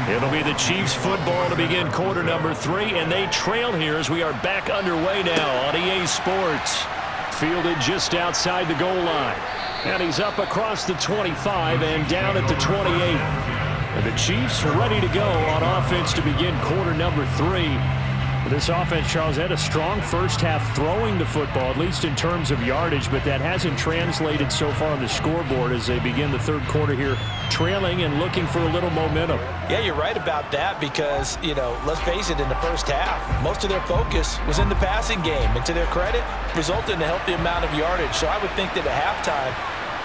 It'll be the Chiefs football to begin quarter number 3, and they trail here as we are back underway now on EA Sports. Fielded just outside the goal line. And he's up across the 25 and down at the 28. And the Chiefs ready to go on offense to begin quarter number 3. This offense, Charles, had a strong first half throwing the football, at least in terms of yardage, but that hasn't translated so far on the scoreboard as they begin the third quarter here, trailing and looking for a little momentum. Yeah, you're right about that because, let's face it, in the first half, most of their focus was in the passing game. And to their credit, resulted in a healthy amount of yardage. So I would think that at halftime,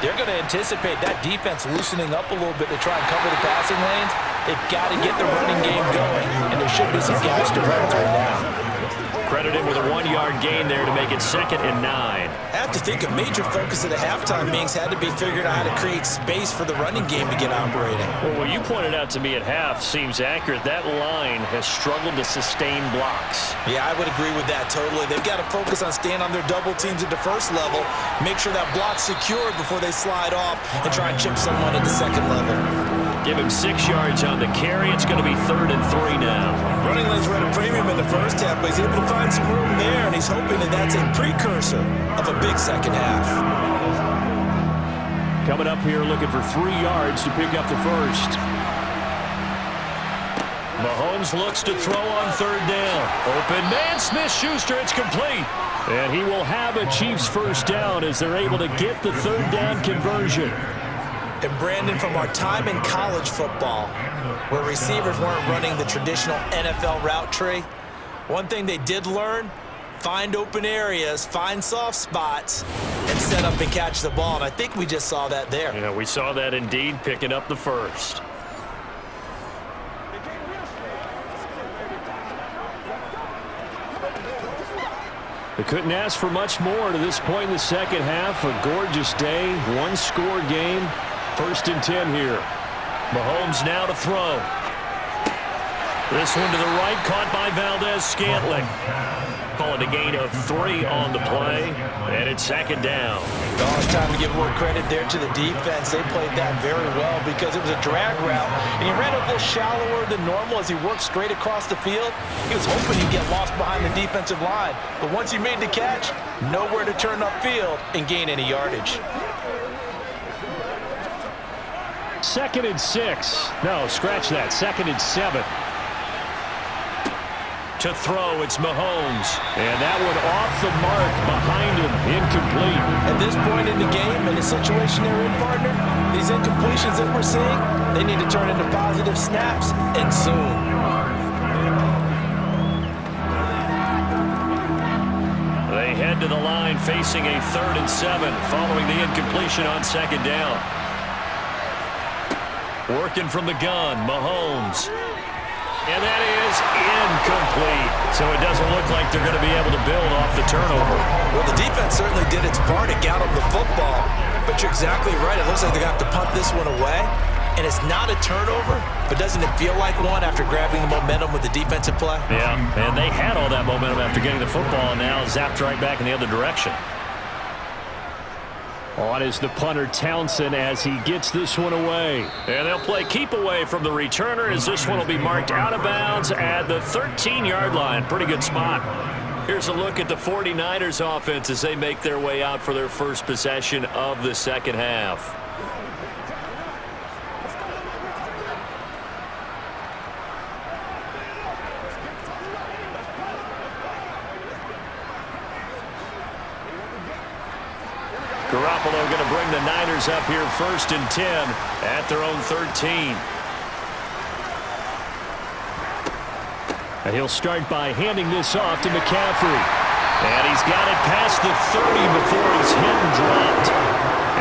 they're going to anticipate that defense loosening up a little bit to try and cover the passing lanes. They've got to get the running game going, and there should be some gaps to run through now. Credited with a 1-yard gain there to make it 2nd and 9. I have to think a major focus of the halftime meetings had to be figuring out how to create space for the running game to get operating. Well, what you pointed out to me at half seems accurate. That line has struggled to sustain blocks. Yeah, I would agree with that totally. They've got to focus on staying on their double teams at the first level, make sure that block's secured before they slide off and try and chip someone at the second level. Give him 6 yards on the carry. It's going to be 3rd and 3 now. Running lanes were at a premium in the first half, but he's able to find some room there, and he's hoping that that's a precursor of a big second half. Coming up here looking for 3 yards to pick up the first. Mahomes looks to throw on 3rd down. Open man, Smith-Schuster, it's complete. And he will have a Chiefs first down as they're able to get the 3rd down conversion. And Brandon, from our time in college football, where receivers weren't running the traditional NFL route tree, one thing they did learn, find open areas, find soft spots, and set up and catch the ball. And I think we just saw that there. Yeah, we saw that indeed, picking up the first. They couldn't ask for much more to this point in the second half. A gorgeous day, 1-score game. 1st and 10 here. Mahomes now to throw. This one to the right, caught by Valdez-Scantling. Call it a gain of 3 on the play, and it's second down. Oh, it's time to give more credit there to the defense. They played that very well because it was a drag route, and he ran a little shallower than normal as he worked straight across the field. He was hoping he'd get lost behind the defensive line, but once he made the catch, nowhere to turn upfield and gain any yardage. 2nd and 6. No, scratch that. 2nd and 7. To throw, it's Mahomes. And that one off the mark behind him, incomplete. At this point in the game, in the situation they're in, partner, these incompletions that we're seeing, they need to turn into positive snaps, and soon. They head to the line facing a 3rd and 7 following the incompletion on 2nd down. Working from the gun, Mahomes. And that is incomplete. So it doesn't look like they're going to be able to build off the turnover. Well, the defense certainly did its part. It got them the football. But you're exactly right. It looks like they're going to have to punt this one away. And it's not a turnover, but doesn't it feel like one after grabbing the momentum with the defensive play? Yeah, and they had all that momentum after getting the football, and now zapped right back in the other direction. On is the punter, Townsend, as he gets this one away. And they'll play keep away from the returner as this one will be marked out of bounds at the 13-yard line. Pretty good spot. Here's a look at the 49ers offense as they make their way out for their first possession of the second half. Garoppolo going to bring the Niners up here 1st and 10 at their own 13. And he'll start by handing this off to McCaffrey. And he's got it past the 30 before he's hit and dropped.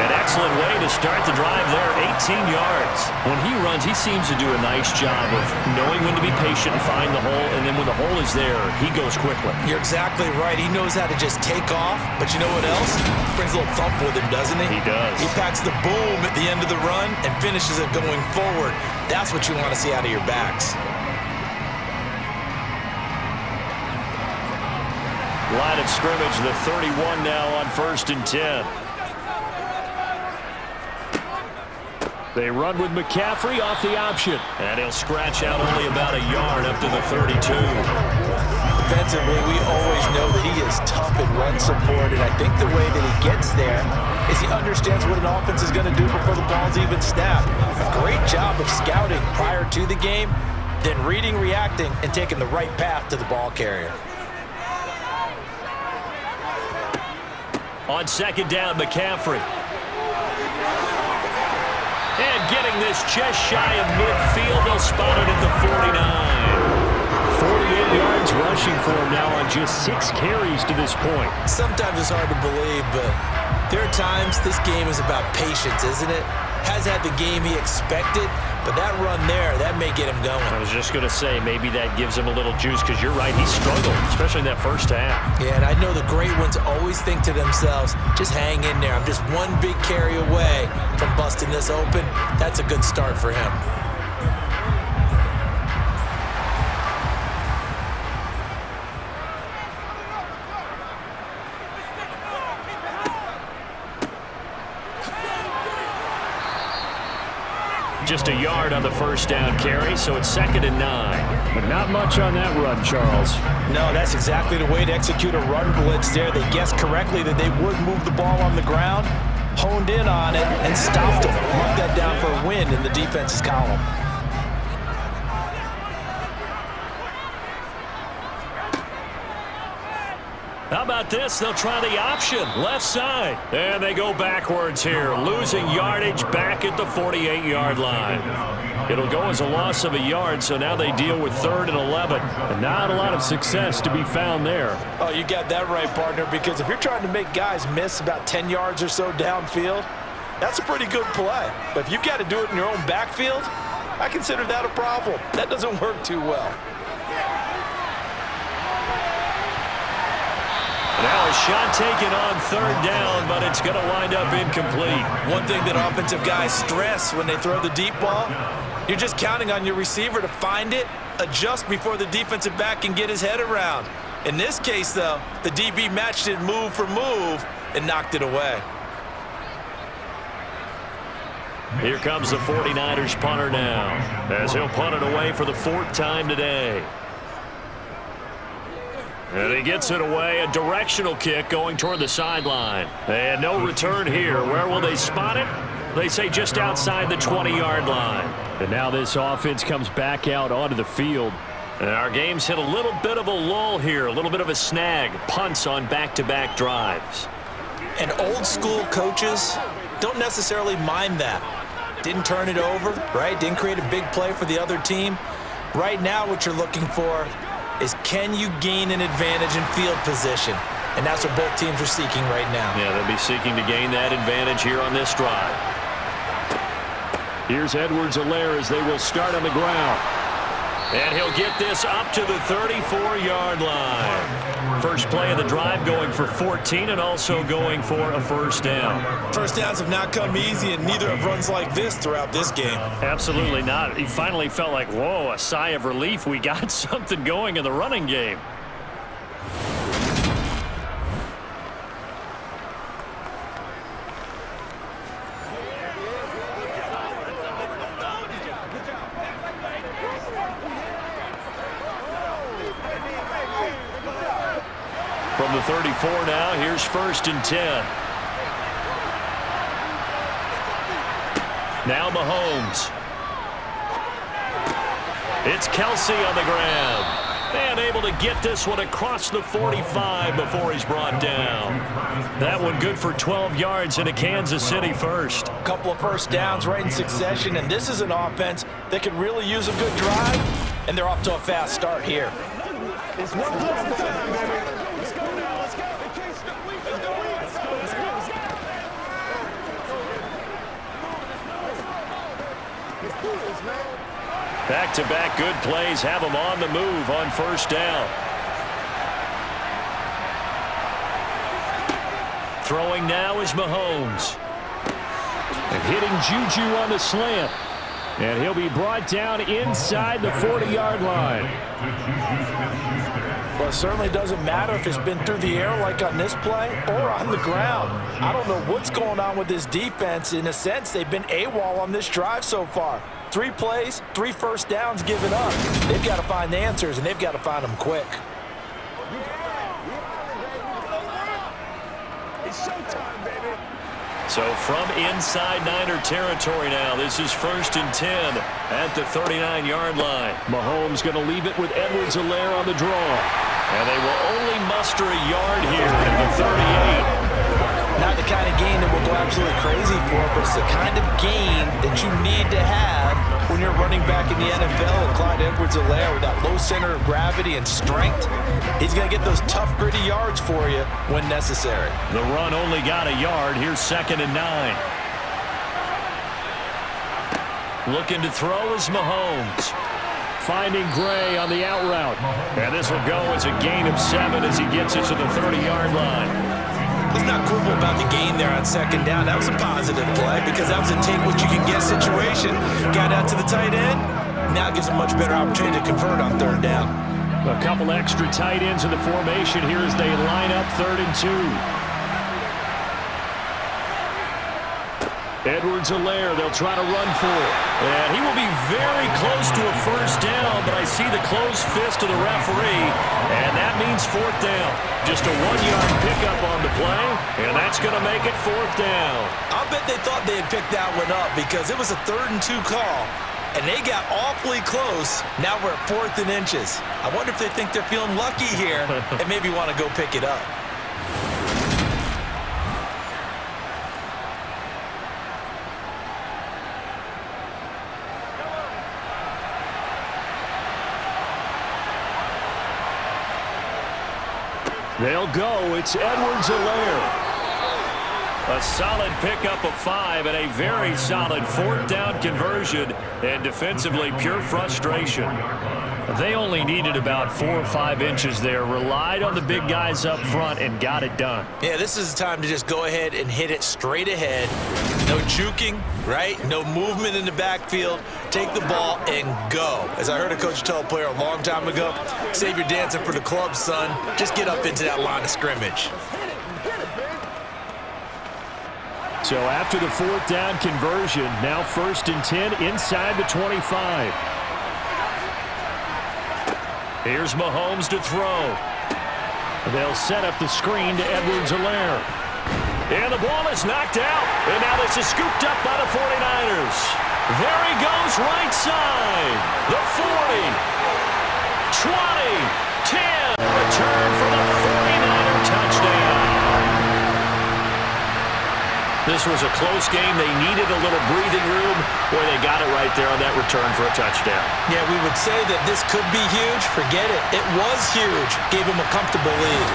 An excellent way to start the drive there, 18 yards. When he runs, he seems to do a nice job of knowing when to be patient and find the hole, and then when the hole is there, he goes quickly. You're exactly right. He knows how to just take off, but you know what else? Brings a little thump with him, doesn't he? He does. He packs the boom at the end of the run and finishes it going forward. That's what you want to see out of your backs. Line of scrimmage, the 31 now on 1st and 10. They run with McCaffrey off the option. And he'll scratch out only about a yard up to the 32. Defensively, we always know that he is tough in run support, and I think the way that he gets there is he understands what an offense is going to do before the ball's even snapped. A great job of scouting prior to the game, then reading, reacting, and taking the right path to the ball carrier. On 2nd down, McCaffrey. And getting this just shy of midfield, they'll spot it at the 49. 48 yards rushing for him now on just 6 carries to this point. Sometimes it's hard to believe, but there are times this game is about patience, isn't it? Has had the game he expected, but that run there, that may get him going. I was just going to say, maybe that gives him a little juice, because you're right, he struggled, especially in that first half. Yeah, and I know the great ones always think to themselves, just hang in there. I'm just one big carry away from busting this open. That's a good start for him. Just a yard on the first down carry, so it's 2nd and 9. But not much on that run, Charles. No, that's exactly the way to execute a run blitz there. They guessed correctly that they would move the ball on the ground, honed in on it, and stopped them. Mark that down for a win in the defense's column. How about this? They'll try the option, left side. And they go backwards here, losing yardage back at the 48-yard line. It'll go as a loss of a yard, so now they deal with 3rd and 11. And not a lot of success to be found there. Oh, you got that right, partner, because if you're trying to make guys miss about 10 yards or so downfield, that's a pretty good play. But if you've got to do it in your own backfield, I consider that a problem. That doesn't work too well. Now a shot taken on 3rd down, but it's going to wind up incomplete. One thing that offensive guys stress when they throw the deep ball, you're just counting on your receiver to find it adjust before the defensive back can get his head around. In this case, though, the DB matched it move for move and knocked it away. Here comes the 49ers punter now, as he'll punt it away for the 4th time today. And he gets it away, a directional kick going toward the sideline. And no return here. Where will they spot it? They say just outside the 20-yard line. And now this offense comes back out onto the field. And our game's hit a little bit of a lull here, a little bit of a snag. Punts on back-to-back drives. And old-school coaches don't necessarily mind that. Didn't turn it over, right? Didn't create a big play for the other team. Right now what you're looking for is, can you gain an advantage in field position? And that's what both teams are seeking right now. Yeah, they'll be seeking to gain that advantage here on this drive. Here's Edwards-Helaire as they will start on the ground. And he'll get this up to the 34-yard line. First play of the drive going for 14 and also going for a first down. First downs have not come easy, and neither have runs like this throughout this game. Absolutely not. He finally felt like, whoa, a sigh of relief. We got something going in the running game. From the 34 now, here's 1st and 10. Now Mahomes. It's Kelsey on the ground. And able to get this one across the 45 before he's brought down. That one good for 12 yards in a Kansas City first. A couple of first downs right in succession, and this is an offense that could really use a good drive, and they're off to a fast start here. Back-to-back good plays have them on the move on first down. Throwing now is Mahomes. And hitting Juju on the slant. And he'll be brought down inside the 40-yard line. Well, it certainly doesn't matter if it's been through the air like on this play or on the ground. I don't know what's going on with this defense. In a sense, they've been AWOL on this drive so far. 3 plays, 3 first downs given up. They've got to find the answers, and they've got to find them quick. It's showtime, baby. So from inside Niner territory now, this is 1st and 10 at the 39-yard line. Mahomes going to leave it with Edwards-Helaire on the draw. And they will only muster a yard here at the 38. Not the kind of gain that will go absolutely crazy for, but it's the kind of gain that you need to have when you're running back in the NFL. And Clyde Edwards-Helaire, with that low center of gravity and strength, he's going to get those tough, gritty yards for you when necessary. The run only got a yard. Here's 2nd and 9. Looking to throw is Mahomes. Finding Gray on the out route. And this will go as a gain of 7 as he gets it to the 30-yard line. Let's not quibble about the gain there on 2nd down. That was a positive play because that was a take-what-you-can-get situation. Got out to the tight end. Now gives a much better opportunity to convert on 3rd down. A couple extra tight ends in the formation here as they line up 3rd and 2. Edwards-Helaire, they'll try to run for it. And he will be very close to a first down, but I see the closed fist of the referee, and that means 4th down. Just a 1-yard pickup on the play, and that's going to make it 4th down. I'll bet they thought they had picked that one up because it was a 3rd and 2 call, and they got awfully close. Now we're at 4th and inches. I wonder if they think they're feeling lucky here and maybe want to go pick it up. They'll go. It's Edwards-Helaire. A solid pickup of 5 and a very solid 4th down conversion, and defensively pure frustration. They only needed about 4 or 5 inches there, relied on the big guys up front, and got it done. Yeah, this is the time to just go ahead and hit it straight ahead. No juking, right? No movement in the backfield. take the ball, and go. As I heard a coach tell a player a long time ago, save your dancing for the club, son. Just get up into that line of scrimmage. So after the 4th down conversion, now 1st and 10 inside the 25. Here's Mahomes to throw. They'll set up the screen to Edwards-Helaire. And the ball is knocked out. And now this is scooped up by the 49ers. There he goes right side. The 40. 20. 10. Return for the 49er touchdown. This was a close game. They needed a little breathing room where they got it right there on that return for a touchdown. Yeah, we would say that this could be huge. Forget it. It was huge. Gave him a comfortable lead.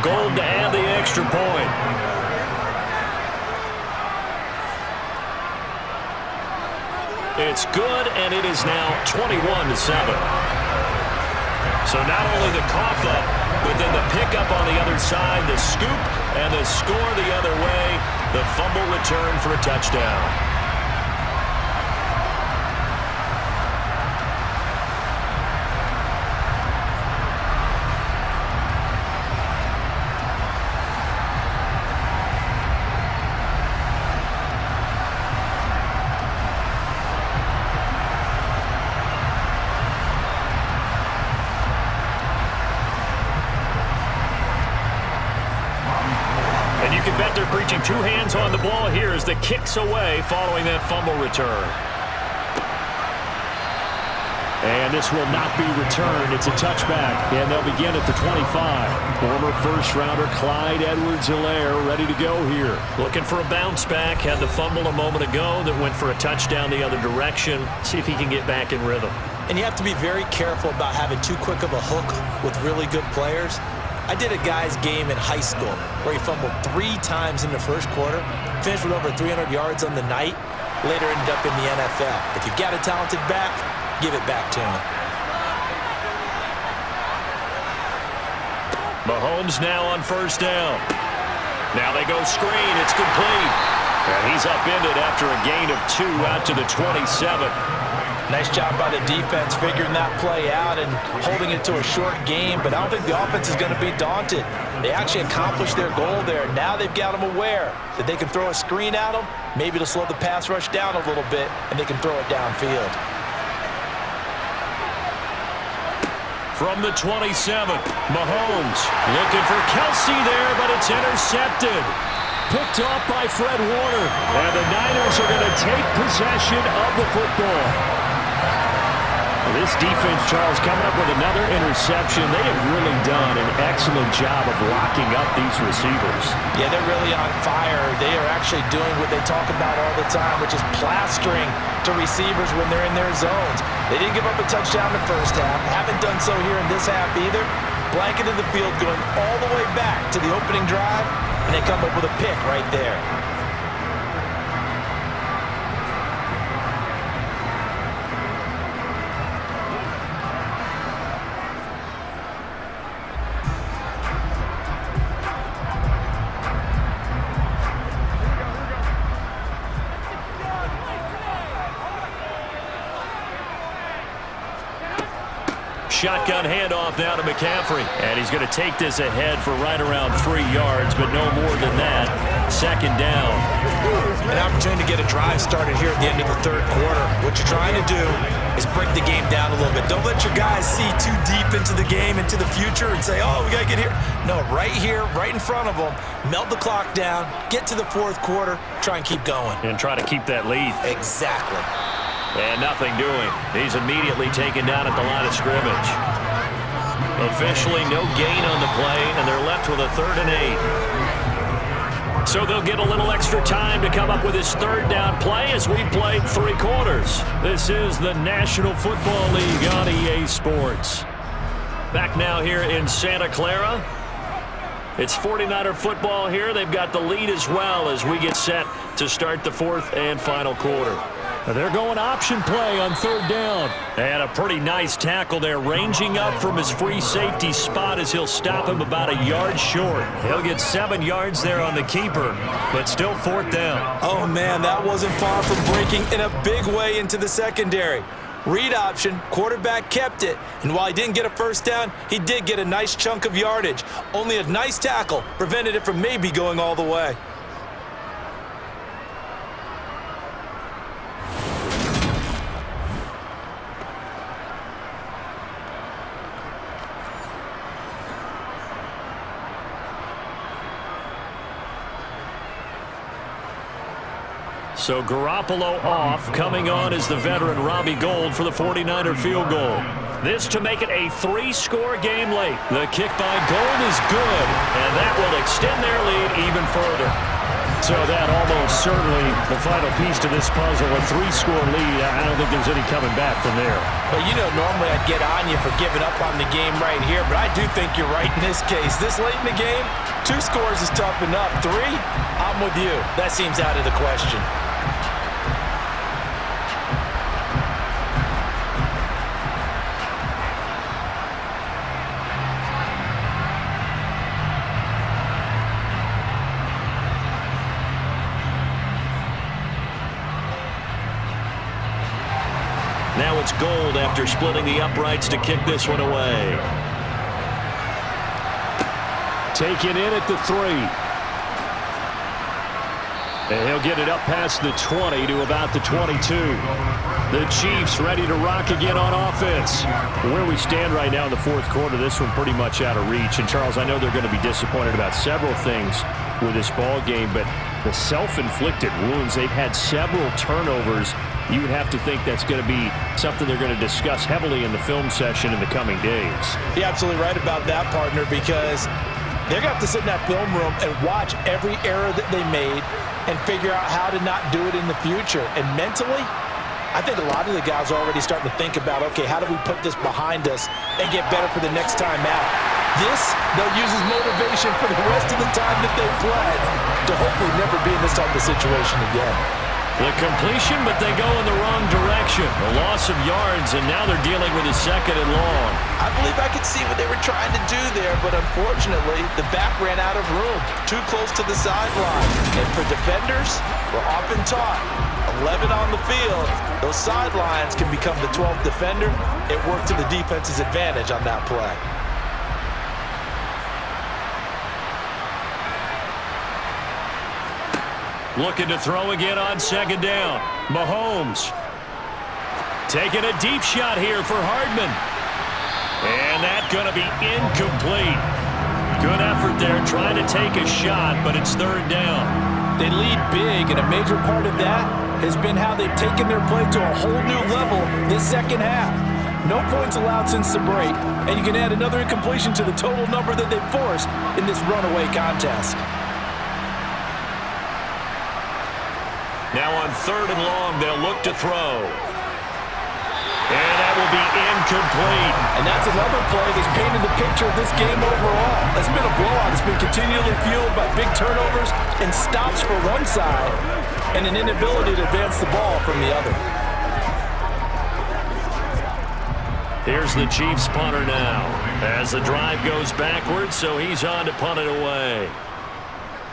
Gold to add the extra point. It's good, and it is now 21-7. So not only the cough up, but then the pickup on the other side, the scoop, and the score the other way, the fumble return for a touchdown. They're preaching two hands on the ball here as the kick's away following that fumble return. And this will not be returned. It's a touchback, and they'll begin at the 25. Former first-rounder Clyde Edwards-Helaire ready to go here. Looking for a bounce back. Had the fumble a moment ago that went for a touchdown the other direction. See if he can get back in rhythm. And you have to be very careful about having too quick of a hook with really good players. I did a guy's game in high school where he fumbled 3 times in the first quarter, finished with over 300 yards on the night, later ended up in the NFL. If you've got a talented back, give it back to him. Mahomes now on 1st down. Now they go screen. It's complete. And he's upended after a gain of 2 out to the 27. Nice job by the defense figuring that play out and holding it to a short game, but I don't think the offense is going to be daunted. They actually accomplished their goal there. Now they've got them aware that they can throw a screen at them, maybe to slow the pass rush down a little bit, and they can throw it downfield. From the 27, Mahomes looking for Kelsey there, but it's intercepted. Picked off by Fred Warner, and the Niners are going to take possession of the football. This defense, Charles, coming up with another interception. They have really done an excellent job of locking up these receivers. Yeah, they're really on fire. They are actually doing what they talk about all the time, which is plastering to receivers when they're in their zones. They didn't give up a touchdown in the first half. Haven't done so here in this half either. Blanketed the field going all the way back to the opening drive, and they come up with a pick right there. Shotgun handoff now to McCaffrey. And he's going to take this ahead for right around 3 yards, but no more than that. 2nd down. An opportunity to get a drive started here at the end of the 3rd quarter. What you're trying to do is break the game down a little bit. Don't let your guys see too deep into the game, into the future, and say, oh, we got to get here. No, right here, right in front of them. Melt the clock down, get to the 4th quarter, try and keep going. And try to keep that lead. Exactly. And nothing doing. He's immediately taken down at the line of scrimmage. Officially no gain on the play, and they're left with a 3rd and 8. So they'll get a little extra time to come up with his 3rd down play as we've played 3 quarters. This is the National Football League on EA Sports. Back now here in Santa Clara. It's 49er football here. They've got the lead as well as we get set to start the 4th and final quarter. They're going option play on third down. And a pretty nice tackle there, ranging up from his free safety spot as he'll stop him about a yard short. He'll get 7 yards there on the keeper, but still fourth down. Oh, man, that wasn't far from breaking in a big way into the secondary. Read option, quarterback kept it, and while he didn't get a first down, he did get a nice chunk of yardage. Only a nice tackle prevented it from maybe going all the way. So Garoppolo off. Coming on is the veteran Robbie Gould for the 49er field goal. This to make it a 3-score game late. The kick by Gould is good, and that will extend their lead even further. So that almost certainly the final piece to this puzzle, a 3-score lead. I don't think there's any coming back from there. Well, you know, normally I'd get on you for giving up on the game right here, but I do think you're right in this case. This late in the game, 2 scores is tough enough. 3, I'm with you. That seems out of the question. Now it's Gould after splitting the uprights to kick this one away. Taken in at the 3. And he'll get it up past the 20 to about the 22. The Chiefs ready to rock again on offense. Where we stand right now in the fourth quarter, this one pretty much out of reach. And, Charles, I know they're going to be disappointed about several things with this ball game, but the self-inflicted wounds, they've had several turnovers. You would have to think that's going to be something they're going to discuss heavily in the film session in the coming days. You're absolutely right about that, partner, because they're going to have to sit in that film room and watch every error that they made and figure out how to not do it in the future. And mentally, I think a lot of the guys are already starting to think about, okay, how do we put this behind us and get better for the next time out? This, they'll use as motivation for the rest of the time that they play to hopefully never be in this type of situation again. The completion, but they go in the wrong direction. A loss of yards, and now they're dealing with a 2nd and long. I believe I could see what they were trying to do there, but unfortunately, the back ran out of room, too close to the sideline. And for defenders, we're often taught, 11 on the field, those sidelines can become the 12th defender. It worked to the defense's advantage on that play. Looking to throw again on 2nd down. Mahomes taking a deep shot here for Hardman. And that's going to be incomplete. Good effort there trying to take a shot, but it's 3rd down. They lead big, and a major part of that has been how they've taken their play to a whole new level this second half. No points allowed since the break, and you can add another incompletion to the total number that they've forced in this runaway contest. Now on 3rd and long, they'll look to throw. And that will be incomplete. And that's another play that's painted the picture of this game overall. It's been a blowout. It's been continually fueled by big turnovers and stops for one side and an inability to advance the ball from the other. Here's the Chiefs punter now as the drive goes backwards, so he's on to punt it away.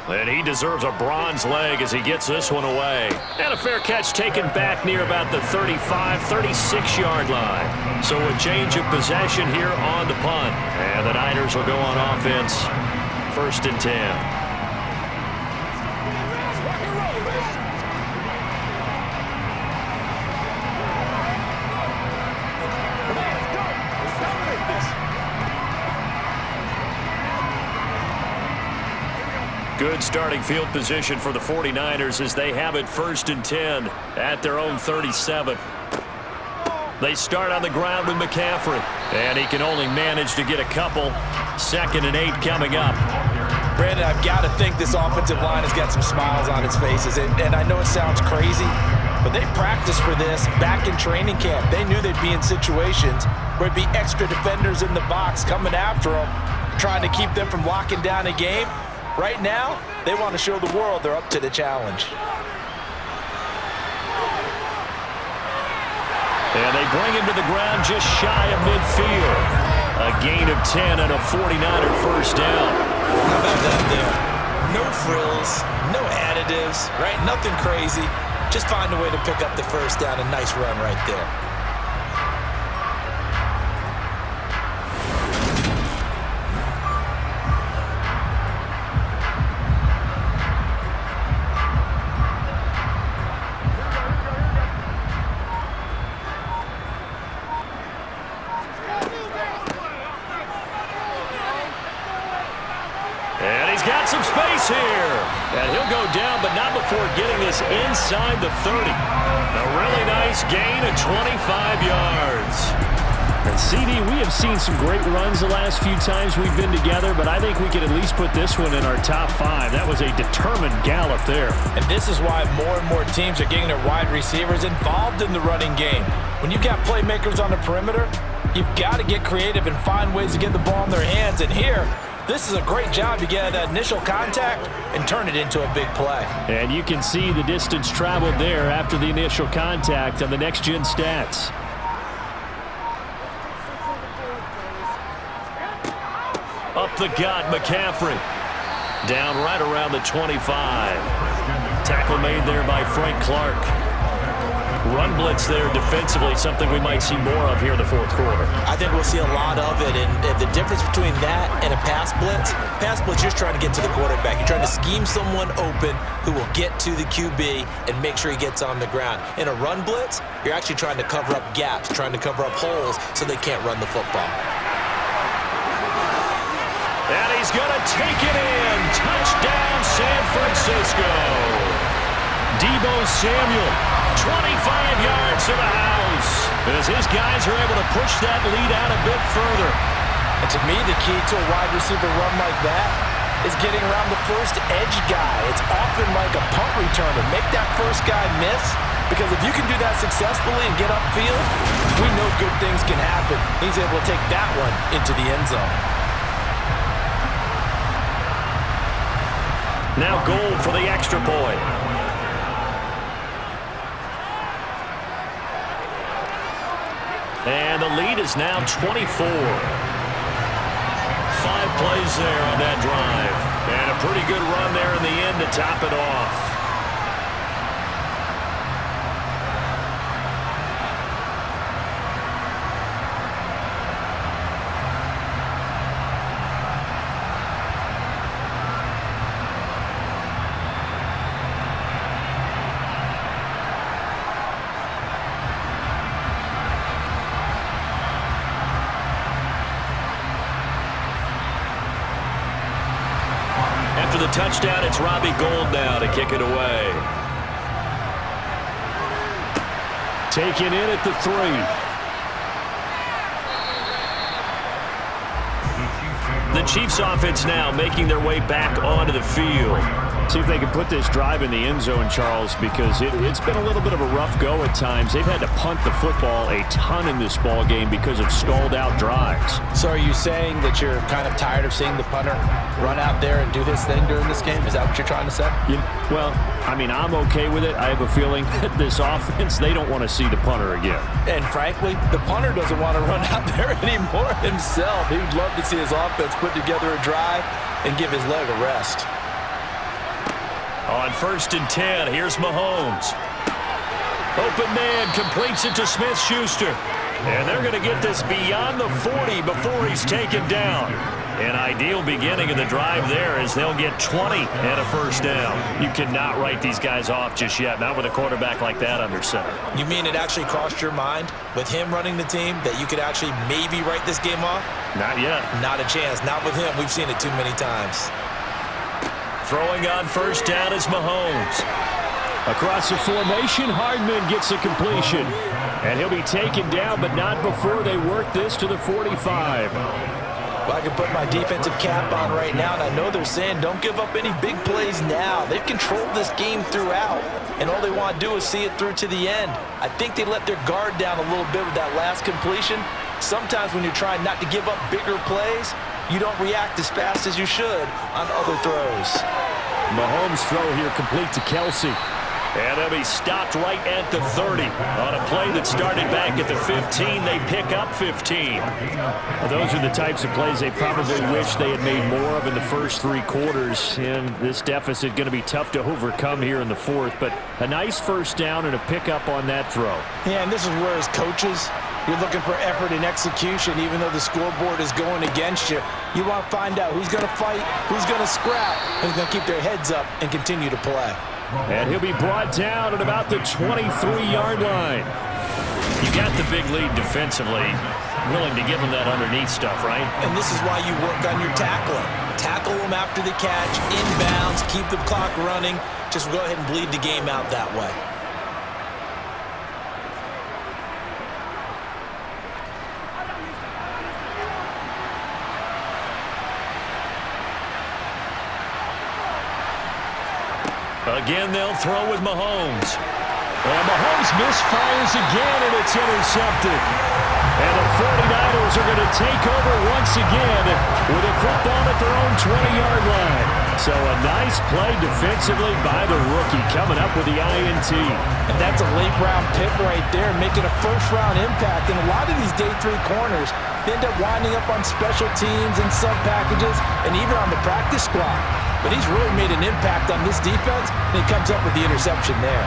And he deserves a bronze leg as he gets this one away. And a fair catch taken back near about the 35, 36-yard line. So a change of possession here on the punt. And the Niners will go on offense. 1st and 10. Good starting field position for the 49ers as they have it 1st and 10 at their own 37. They start on the ground with McCaffrey, and he can only manage to get a couple. 2nd and 8 coming up. Brandon, I've got to think this offensive line has got some smiles on its faces, and I know it sounds crazy, but they practiced for this back in training camp. They knew they'd be in situations where it'd be extra defenders in the box coming after them, trying to keep them from locking down a game. Right now, they want to show the world they're up to the challenge. And they bring him to the ground just shy of midfield. A gain of 10 and a 49er first down. How about that there? No frills, no additives, right? Nothing crazy. Just find a way to pick up the first down. A nice run right there. Got some space here. And he'll go down, but not before getting this inside the 30. A really nice gain of 25 yards. And CD, we have seen some great runs the last few times we've been together, but I think we could at least put this one in our top 5. That was a determined gallop there. And this is why more and more teams are getting their wide receivers involved in the running game. When you've got playmakers on the perimeter, you've got to get creative and find ways to get the ball in their hands. And here, this is a great job to get that initial contact and turn it into a big play. And you can see the distance traveled there after the initial contact on the next-gen stats. Up the gut, McCaffrey. Down right around the 25. Tackle made there by Frank Clark. Run blitz there defensively, something we might see more of here in the fourth quarter. I think we'll see a lot of it, and the difference between that and a pass blitz, you're just trying to get to the quarterback. You're trying to scheme someone open who will get to the QB and make sure he gets on the ground. In a run blitz, you're actually trying to cover up gaps, trying to cover up holes so they can't run the football. And he's going to take it in. Touchdown, San Francisco. Deebo Samuel, 25 yards to the house, as his guys are able to push that lead out a bit further. And to me, the key to a wide receiver run like that is getting around the first edge guy. It's often like a punt returner. Make that first guy miss, because if you can do that successfully and get upfield, we know good things can happen. He's able to take that one into the end zone. Now Gold for the extra point. And the lead is now 24. 5 plays there on that drive. And a pretty good run there in the end to top it off. After the touchdown, it's Robbie Gould now to kick it away. Taken in at the 3. The Chiefs offense now making their way back onto the field. See if they can put this drive in the end zone, Charles, because it's been a little bit of a rough go at times. They've had to punt the football a ton in this ball game because of stalled out drives. So are you saying that you're kind of tired of seeing the punter run out there and do his thing during this game? Is that what you're trying to say? Well, I mean, I'm okay with it. I have a feeling that this offense, they don't want to see the punter again. And frankly, the punter doesn't want to run out there anymore himself. He would love to see his offense put together a drive and give his leg a rest. On 1st and 10, here's Mahomes. Open man completes it to Smith-Schuster. And they're going to get this beyond the 40 before he's taken down. An ideal beginning of the drive there as they'll get 20 and a first down. You cannot write these guys off just yet, not with a quarterback like that under center. You mean it actually crossed your mind with him running the team that you could actually maybe write this game off? Not yet. Not a chance. Not with him. We've seen it too many times. Throwing on first down is Mahomes. Across the formation, Hardman gets a completion. And he'll be taken down, but not before they work this to the 45. Well, I can put my defensive cap on right now, and I know they're saying don't give up any big plays now. They've controlled this game throughout, and all they want to do is see it through to the end. I think they let their guard down a little bit with that last completion. Sometimes when you're trying not to give up bigger plays, you don't react as fast as you should on other throws. Mahomes' throw here complete to Kelsey. And they'll be stopped right at the 30. On a play that started back at the 15, they pick up 15. Well, those are the types of plays they probably wish they had made more of in the first 3 quarters. And this deficit going to be tough to overcome here in the 4th. But a nice first down and a pickup on that throw. Yeah, and this is where as coaches, you're looking for effort and execution. Even though the scoreboard is going against you, you want to find out who's going to fight, who's going to scrap, who's going to keep their heads up and continue to play. And he'll be brought down at about the 23-yard line. You got the big lead defensively. Willing to give them that underneath stuff, right? And this is why you work on your tackling. Tackle them after the catch, inbounds, keep the clock running. Just go ahead and bleed the game out that way. Again, they'll throw with Mahomes. And Mahomes misfires again, and it's intercepted. And the 49ers are going to take over once again with a football at their own 20-yard line. So a nice play defensively by the rookie coming up with the INT. And that's a late-round pick right there, making a first-round impact. And a lot of these day 3 corners end up winding up on special teams and sub-packages and even on the practice squad. But he's really made an impact on this defense, and he comes up with the interception there.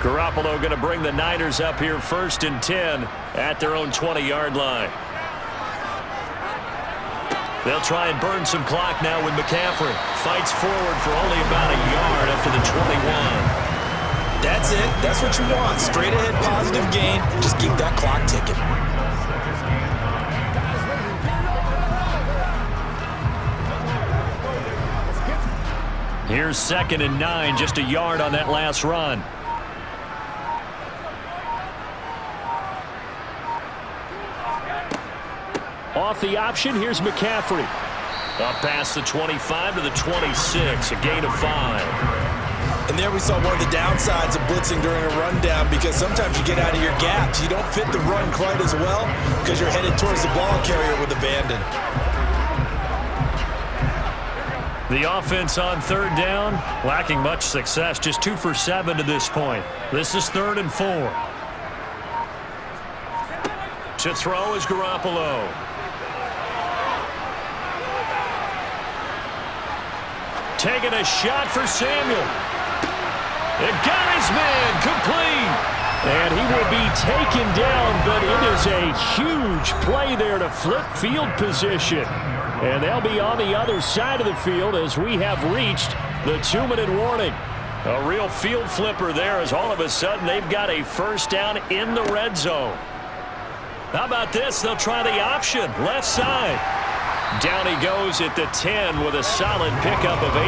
Garoppolo going to bring the Niners up here 1st and 10 at their own 20-yard line. They'll try and burn some clock now with McCaffrey. Fights forward for only about a yard up to the 21. That's it. That's what you want. Straight ahead positive gain. Just keep that clock ticking. Here's 2nd and 9, just a yard on that last run. Off the option, here's McCaffrey. Up past the 25 to the 26, a gain of 5. And there we saw one of the downsides of blitzing during a rundown, because sometimes you get out of your gaps. You don't fit the run quite as well because you're headed towards the ball carrier with abandon. The offense on 3rd down, lacking much success, just 2 for 7 to this point. This is 3rd and 4. To throw is Garoppolo. Taking a shot for Samuel. It got his man complete. And he will be taken down, but it is a huge play there to flip field position. And they'll be on the other side of the field as we have reached the 2-minute warning. A real field flipper there, as all of a sudden they've got a first down in the red zone. How about this? They'll try the option, left side. Down he goes at the 10 with a solid pickup of 8.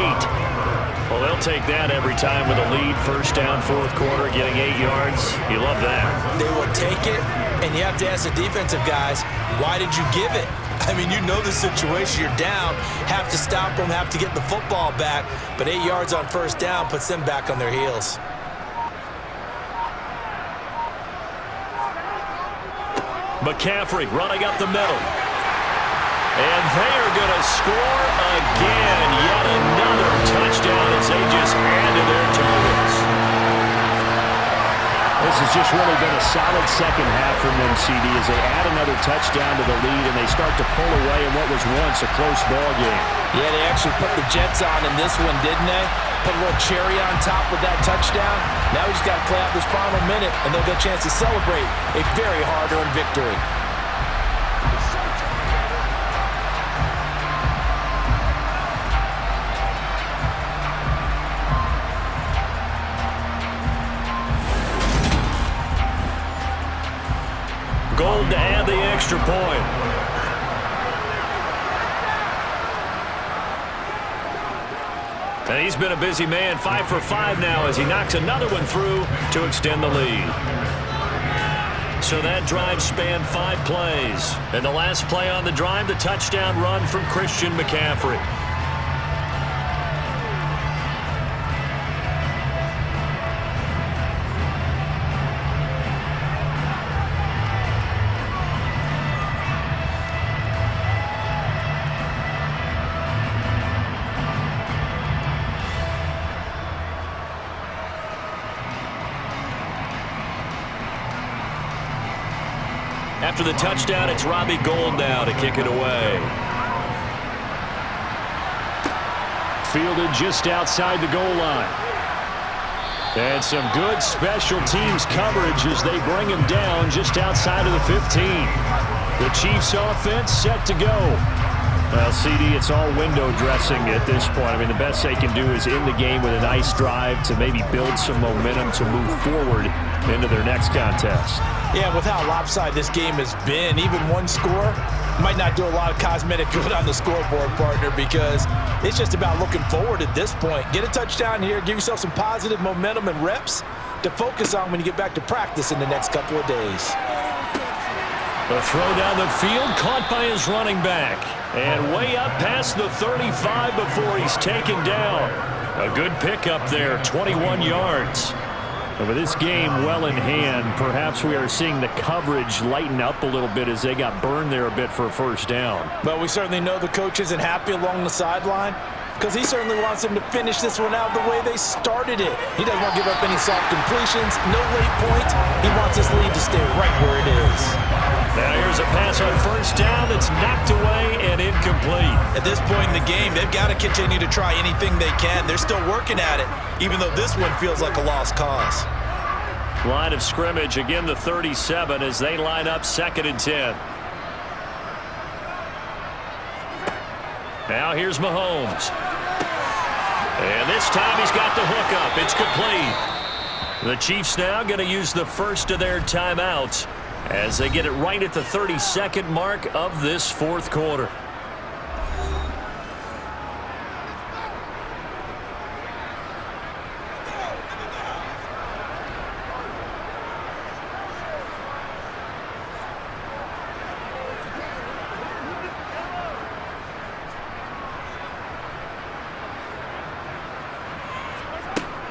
Well, they'll take that every time with a lead. First down, 4th quarter, getting 8 yards. You love that. They will take it, and you have to ask the defensive guys, why did you give it? I mean, you know the situation. You're down, have to stop them, have to get the football back, but 8 yards on first down puts them back on their heels. McCaffrey running up the middle. And they are going to score again. Yet another touchdown as they just add to their totals. This has just really been a solid second half from them, CD, as they add another touchdown to the lead and they start to pull away in what was once a close ball game. Yeah, they actually put the Jets on in this one, didn't they? Put a little cherry on top with that touchdown. Now we just got to play out this final minute, and they'll get a chance to celebrate a very hard-earned victory. Gold to add the extra point. And he's been a busy man, 5 for 5 now as he knocks another one through to extend the lead. So that drive spanned 5 plays. And the last play on the drive, the touchdown run from Christian McCaffrey. After the touchdown, it's Robbie Gould now to kick it away. Fielded just outside the goal line. And some good special teams coverage as they bring him down just outside of the 15. The Chiefs offense set to go. Well, CD, it's all window dressing at this point. I mean, the best they can do is end the game with a nice drive to maybe build some momentum to move forward into their next contest. Yeah, with how lopsided this game has been, even one score might not do a lot of cosmetic good on the scoreboard, partner, because it's just about looking forward at this point. Get a touchdown here, give yourself some positive momentum and reps to focus on when you get back to practice in the next couple of days. A throw down the field, caught by his running back. And way up past the 35 before he's taken down. A good pickup there, 21 yards. And with this game well in hand, perhaps we are seeing the coverage lighten up a little bit as they got burned there a bit for a first down. But we certainly know the coach isn't happy along the sideline because he certainly wants them to finish this one out the way they started it. He doesn't want to give up any soft completions, no late points. He wants this lead to stay right where it is. Now here's a pass on first down that's knocked away and incomplete. At this point in the game, they've got to continue to try anything they can. They're still working at it, even though this one feels like a lost cause. Line of scrimmage, again the 37 as they line up 2nd and 10. Now here's Mahomes. And this time he's got the hook up. It's complete. The Chiefs now going to use the first of their timeouts as they get it right at the 32nd mark of this fourth quarter.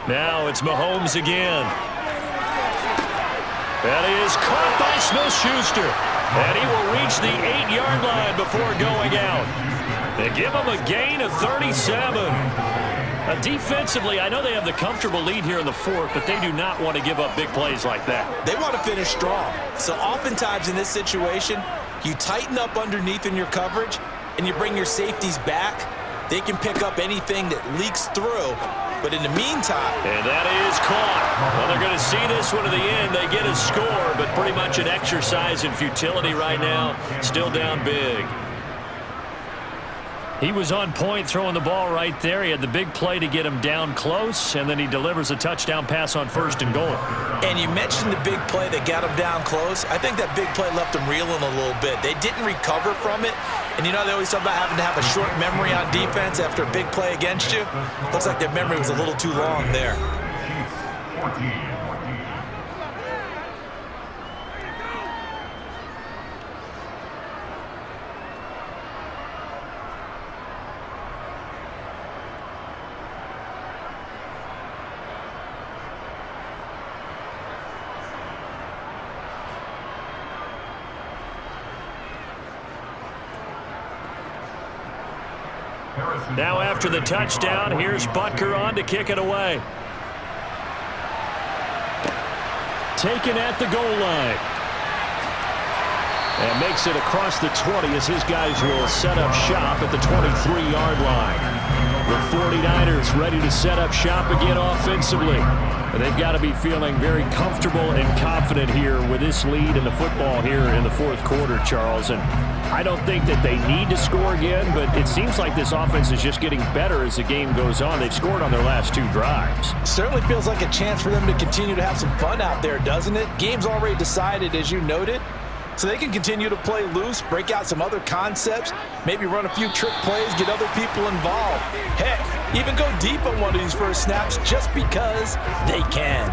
Now it's Mahomes again. That is caught by Smith-Schuster. And he will reach the 8-yard line before going out. They give him a gain of 37. Defensively, I know they have the comfortable lead here in the fourth, but they do not want to give up big plays like that. They want to finish strong. So oftentimes in this situation, you tighten up underneath in your coverage, and you bring your safeties back. They can pick up anything that leaks through. But in the meantime... And that is caught. Well, they're going to see this one to the end. They get a score, but pretty much an exercise in futility right now. Still down big. He was on point throwing the ball right there. He had the big play to get him down close, and then he delivers a touchdown pass on 1st and goal. And you mentioned the big play that got him down close. I think that big play left him reeling a little bit. They didn't recover from it. And you know, they always talk about having to have a short memory on defense after a big play against you. Looks like their memory was a little too long there. Now after the touchdown, here's Punter on to kick it away. Taken at the goal line. And makes it across the 20 as his guys will set up shop at the 23-yard line. The 49ers ready to set up shop again offensively. And they've got to be feeling very comfortable and confident here with this lead in the football here in the fourth quarter, Charles. And I don't think that they need to score again, but it seems like this offense is just getting better as the game goes on. They've scored on their last 2 drives. Certainly feels like a chance for them to continue to have some fun out there, doesn't it? Game's already decided, as you noted. So they can continue to play loose, break out some other concepts, maybe run a few trick plays, get other people involved. Heck, even go deep on one of these first snaps just because they can.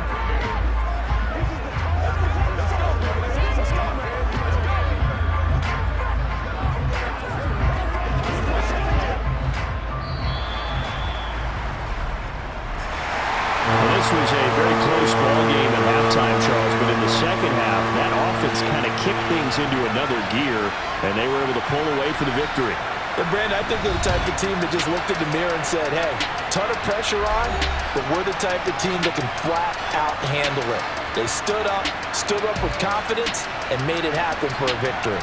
This was a very close ball game at halftime, Charles, but in the second half, that offense kind of kicked things into another gear, and they were able to pull away for the victory. And Brandon, I think they're the type of team that just looked in the mirror and said, hey, ton of pressure on, but we're the type of team that can flat out handle it. They stood up with confidence, and made it happen for a victory.